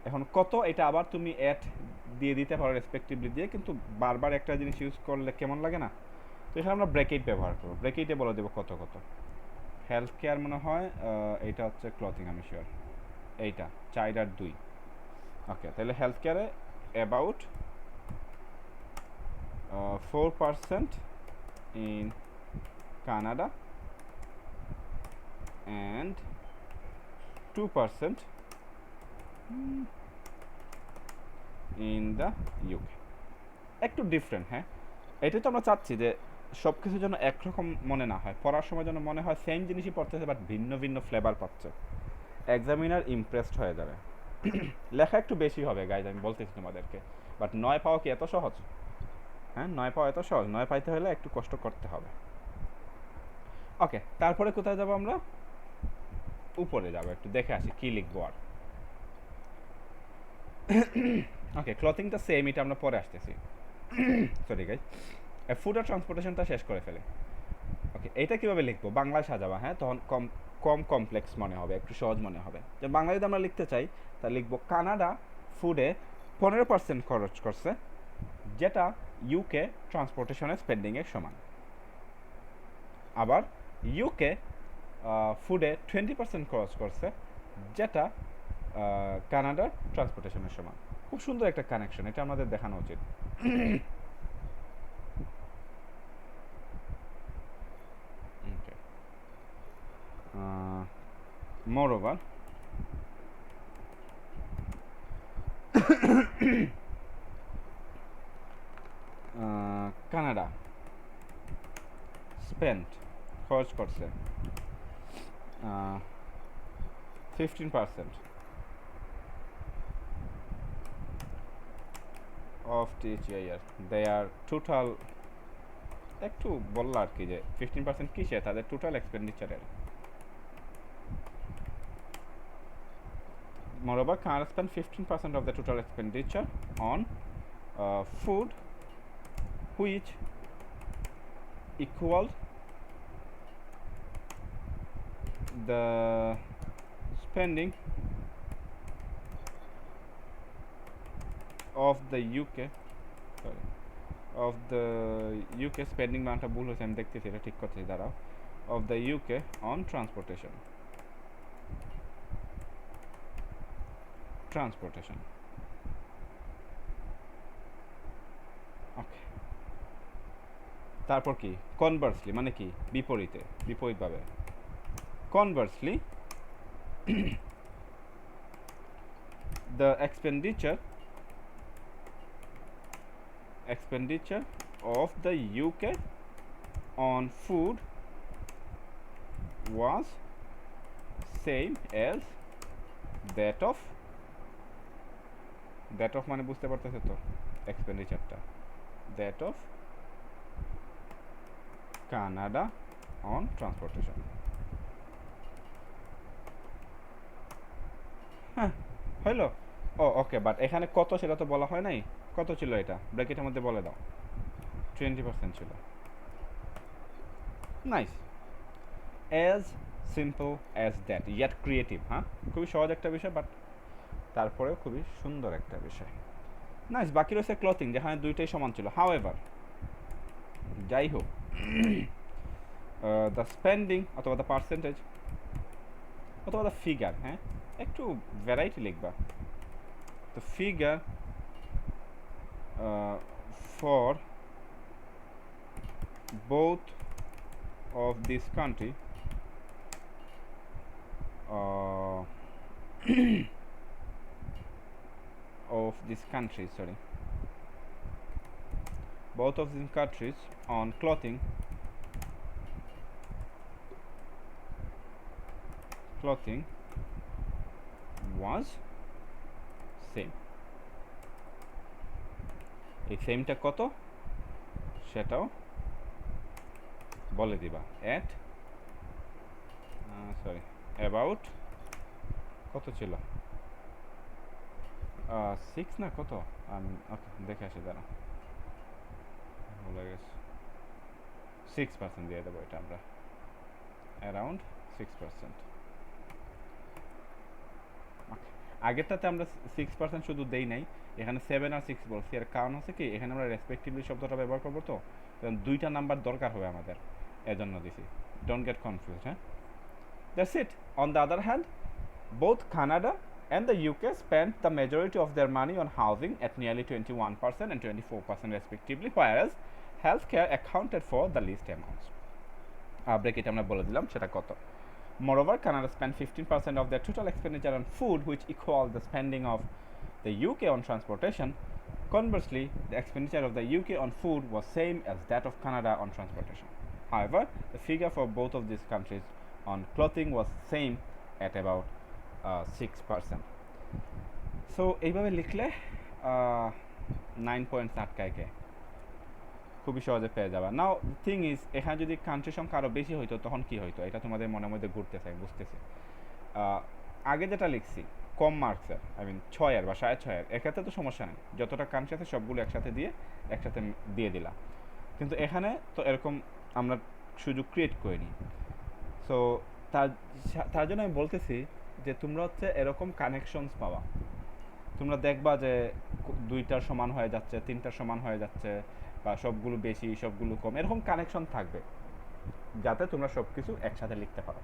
এখন কত এটা আবার তুমি অ্যাট দিয়ে দিতে পারো রেসপেক্টিভলি দিয়ে, কিন্তু বারবার একটা জিনিস ইউজ করলে কেমন লাগে না, তো এখানে আমরা ব্র্যাকেট ব্যবহার করবো, ব্র্যাকেটে বলে দেবো কত কত। হেলথ কেয়ার মনে হয় এইটা হচ্ছে ক্লথিং, আমি শিওর এইটা 4 আর 2। ওকে, তাহলে হেলথ কেয়ারে about 4% in Canada and 2% in the UK. একটু ডিফারেন্ট, হ্যাঁ, এটাই তো আমরা চাচ্ছি যে সব কিছুর জন্য একরকম মনে না হয়, পড়ার সময় যেন মনে হয় সেম জিনিসই পড়তেছে বাট ভিন্ন ভিন্ন ফ্লেভার পাচ্ছে, এক্সামিনার ইমপ্রেসড হয়ে যাবে। লেখা একটু বেশি হবে গাইজ, আমি বলতেছি তোমাদেরকে, বাট 9 পাওয়া কি এত সহজ? হ্যাঁ, 9 পাওয়া এত সহজ? 9 পাইতে হলে একটু কষ্ট করতে হবে। ওকে, তারপরে কোথায় যাব আমরা? উপরে যাব, একটু দেখে আসি কি লিখবো আর। ওকে, ক্লথিংটা সেম, এটা আমরা পরে আসতেছি। সরি গাইজ, ফুড আর ট্রান্সপোর্টেশনটা শেষ করে ফেলে। ওকে, এইটা কীভাবে লিখবো? বাংলায় সাজাবা, হ্যাঁ, তখন কম কমপ্লেক্স মনে হবে, একটু সহজ মনে হবে। যে বাংলা যদি আমরা লিখতে চাই, তা লিখবো কানাডা ফুডে 15% খরচ করছে, যেটা ইউকে ট্রান্সপোর্টেশনের স্পেন্ডিংয়ের সমান। আবার ইউকে ফুডে 20% খরচ করছে, যেটা কানাডার ট্রান্সপোর্টেশনের সমান। খুব সুন্দর একটা কানেকশন, এটা আমাদের দেখানো উচিত। Moreover, কানাডা স্পেন্ট খরচ করছে 15% of THIR, their total, একটু বললো আর কি যে 15% কিসে, তাদের total এক্সপেন্ডিচারের। Moreover, Canada spent 15% of the total expenditure on food, which equaled the spending of the UK, sorry, of the UK spending মানটা ভুল হয়েছে, আমি দেখতেছি এটা ঠিক করতেছি, দাঁড়াও, of the UK on transportation. ওকে, তারপর কি? কনভার্সলি মানে কি? বিপরীতে, বিপরীতভাবে। Conversely, the expenditure of the UK on food was same as that of মানে বুঝতে পারতেছে তো এক্সপেন্ডিচারটা, that of Canada on transportation। হ্যাঁ, হইলো। ও ওকে, বাট এখানে কত সেটা তো বলা হয় নাই, কত ছিল এটা ব্র্যাকেটের মধ্যে বলে দাও। 20% ছিল। Nice, as simple as that, yet creative. হ্যাঁ, খুবই সহজ একটা বিষয়, বাট তারপরেও খুবই সুন্দর একটা বিষয়। নাইস, বাকি রয়েছে ক্লথিং, যেখানে দুইটাই সমান ছিল। হাউএভার, যাই হোক, দ্য স্পেন্ডিং অথবা দ্য পার্সেন্টেজ অথবা দ্য ফিগার, হ্যাঁ, একটু ভ্যারাইটি লিখবা। The figure for both of this country both of these countries on clothing clothing was same. এই সেমটা কত সেটাও বলে দিবা at সরি অ্যাবাউট কত ছিল 6 না কত ওকে দেখে আসি দাঁড়া ভুলে গেছি 6% দিয়ে দেবো এটা আমরা অ্যারাউন্ড 6%। আগেরটাতে আমরা 6% শুধু দেই নাই, এখানে 7 আর 6 বলছি। এর কারণ হচ্ছে কি এখানে আমরা রেসপেক্টিভলি শব্দটা ব্যবহার করবো, তো দুইটা নাম্বার দরকার হবে আমাদের, এজন্য দিছি। ডোন্ট গেট কনফিউজড, হ্যাঁ। That's it. On the other hand, both Canada and the UK spent the majority of their money on housing at nearly 21% and 24% respectively, whereas healthcare accounted for the least amounts. Bracket আমরা বলে দিলাম সেটা কত। Moreover, Canada spent 15% of their total expenditure on food, which equals the spending of the UK on transportation. Conversely, the expenditure of the UK on food was same as that of Canada on transportation. However, the figure for both of these countries on clothing was same at about 6%. So এইভাবে লিখলে 9 পয়েন্টস আটকায়কে খুবই সহজে পেয়ে যাবে। নাও থিং ইজ, এখানে যদি কান্ট্রি সংখ্যা আরও বেশি হইতো তখন কি হইতো, এটা তোমাদের মনের মধ্যে ঘুরতেছে, বুঝতেছি। আগে যেটা লিখছি কম মার্কসের, আই মিন 6-এর বা 6.5-এর, এক্ষেত্রে তো সমস্যা নেই, যতটা কান্ট্রি আছে সবগুলো একসাথে দিয়ে দিলা। কিন্তু এখানে তো এরকম আমরা সুযোগ ক্রিয়েট করিনি। সো তার জন্য আমি বলতেছি যে তোমরা হচ্ছে এরকম কানেকশনস পাওয়া, তোমরা দেখবা যে 2টার সমান হয়ে যাচ্ছে, 3টার সমান হয়ে যাচ্ছে, বা সবগুলো বেশি সবগুলো কম, এরকম কানেকশন থাকবে যাতে তোমরা সব কিছু একসাথে লিখতে পারো।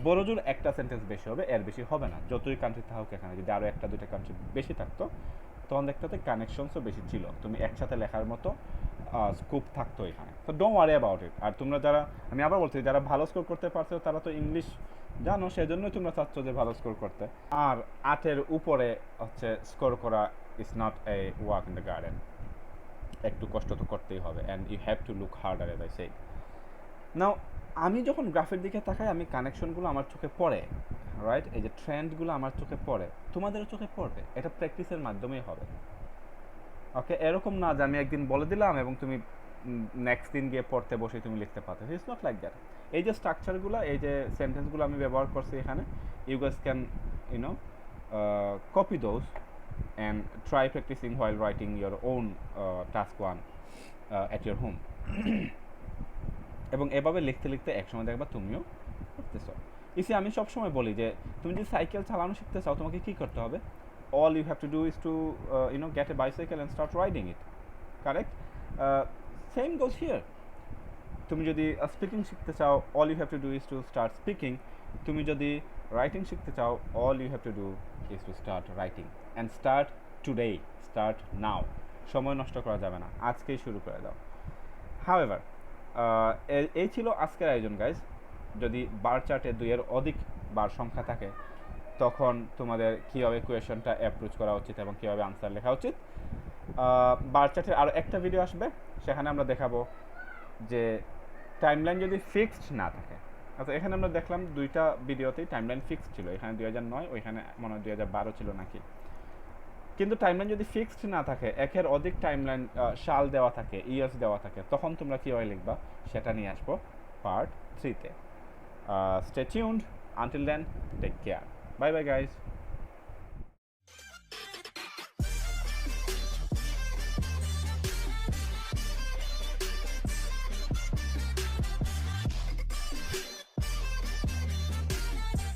বড় জোর একটা সেন্টেন্স বেশি হবে, এর বেশি হবে না। যতই কান্ট্রি থাকুক এখানে, যদি আরও 1-2টা কান্ট্রি বেশি থাকতো তখন দেখতে কানেকশনসও বেশি ছিল, তুমি একসাথে লেখার মতো স্কোপ থাকতো এখানে। তো ডোন্ট ওয়ারি অ্যাবাউট ইট। আর তোমরা যারা, আমি আবার বলছি, যারা ভালো স্কোর করতে পারছো তারা তো ইংলিশ জানো, সেজন্যই তোমরা চাচ্ছ যে ভালো স্কোর করতে। আর 8-এর উপরে হচ্ছে স্কোর করা is not a work in the garden, একটু কষ্ট তো করতেই হবে, and you have to look harder as I say. Now আমি যখন গ্রাফের দিকে তাকাই, আমি কানেকশনগুলো আমার চোখে পড়ে, রাইট, এই যে ট্রেন্ডগুলো আমার চোখে পড়ে, তোমাদেরও চোখে পড়বে, এটা প্র্যাকটিসের মাধ্যমেই হবে। ওকে, এরকম না যে আমি একদিন বলে দিলাম এবং তুমি নেক্সট দিন গিয়ে পড়তে বসে তুমি লিখতে পারতে, ইটস নট লাইক দ্যাট। এই যে স্ট্রাকচারগুলো, এই যে সেন্টেন্সগুলো আমি ব্যবহার করছি এখানে, you guys can copy those and try practicing while writing your own task 1 at your home. এবং এভাবে লিখতে লিখতে একসময় দেখবা তুমিও করতেছো। আমি সবসময় বলি যে তুমি যদি সাইকেল চালানো শিখতে চাও তোমাকে কী করতে হবে, all you have to do is to get a bicycle and start riding it, correct? Same goes here. তুমি যদি স্পিকিং শিখতে চাও, all you have to do is to start speaking. তুমি যদি রাইটিং শিখতে চাও, all you have to do is to start writing, and start today, start now. সময় নষ্ট করা যাবে না, আজকেই শুরু করে দাও। However, এই ছিল আজকের আয়োজন গাইজ। যদি বার চার্টে 2-এর অধিক বার সংখ্যা থাকে তখন তোমাদের কীভাবে কোয়েশনটা অ্যাপ্রোচ করা উচিত এবং কীভাবে আনসার লেখা উচিত। বার চার্টের আরও একটা ভিডিও আসবে, সেখানে আমরা দেখাবো যে টাইমলাইন যদি ফিক্সড না থাকে। আচ্ছা, এখানে আমরা দেখলাম 2টা ভিডিওতেই টাইমলাইন ফিক্সড ছিল, এখানে 2009, ওইখানে মনে হয় 2012 ছিল নাকি। কিন্তু টাইমলাইন যদি ফিক্সড না থাকে, একের অধিক টাইমলাইন সাল দেওয়া থাকে, ইয়ার্স দেওয়া থাকে, তখন তোমরা কীভাবে লিখবা সেটা নিয়ে আসবো পার্ট 3-তে। Stay tuned, until then take care, bye bye guys.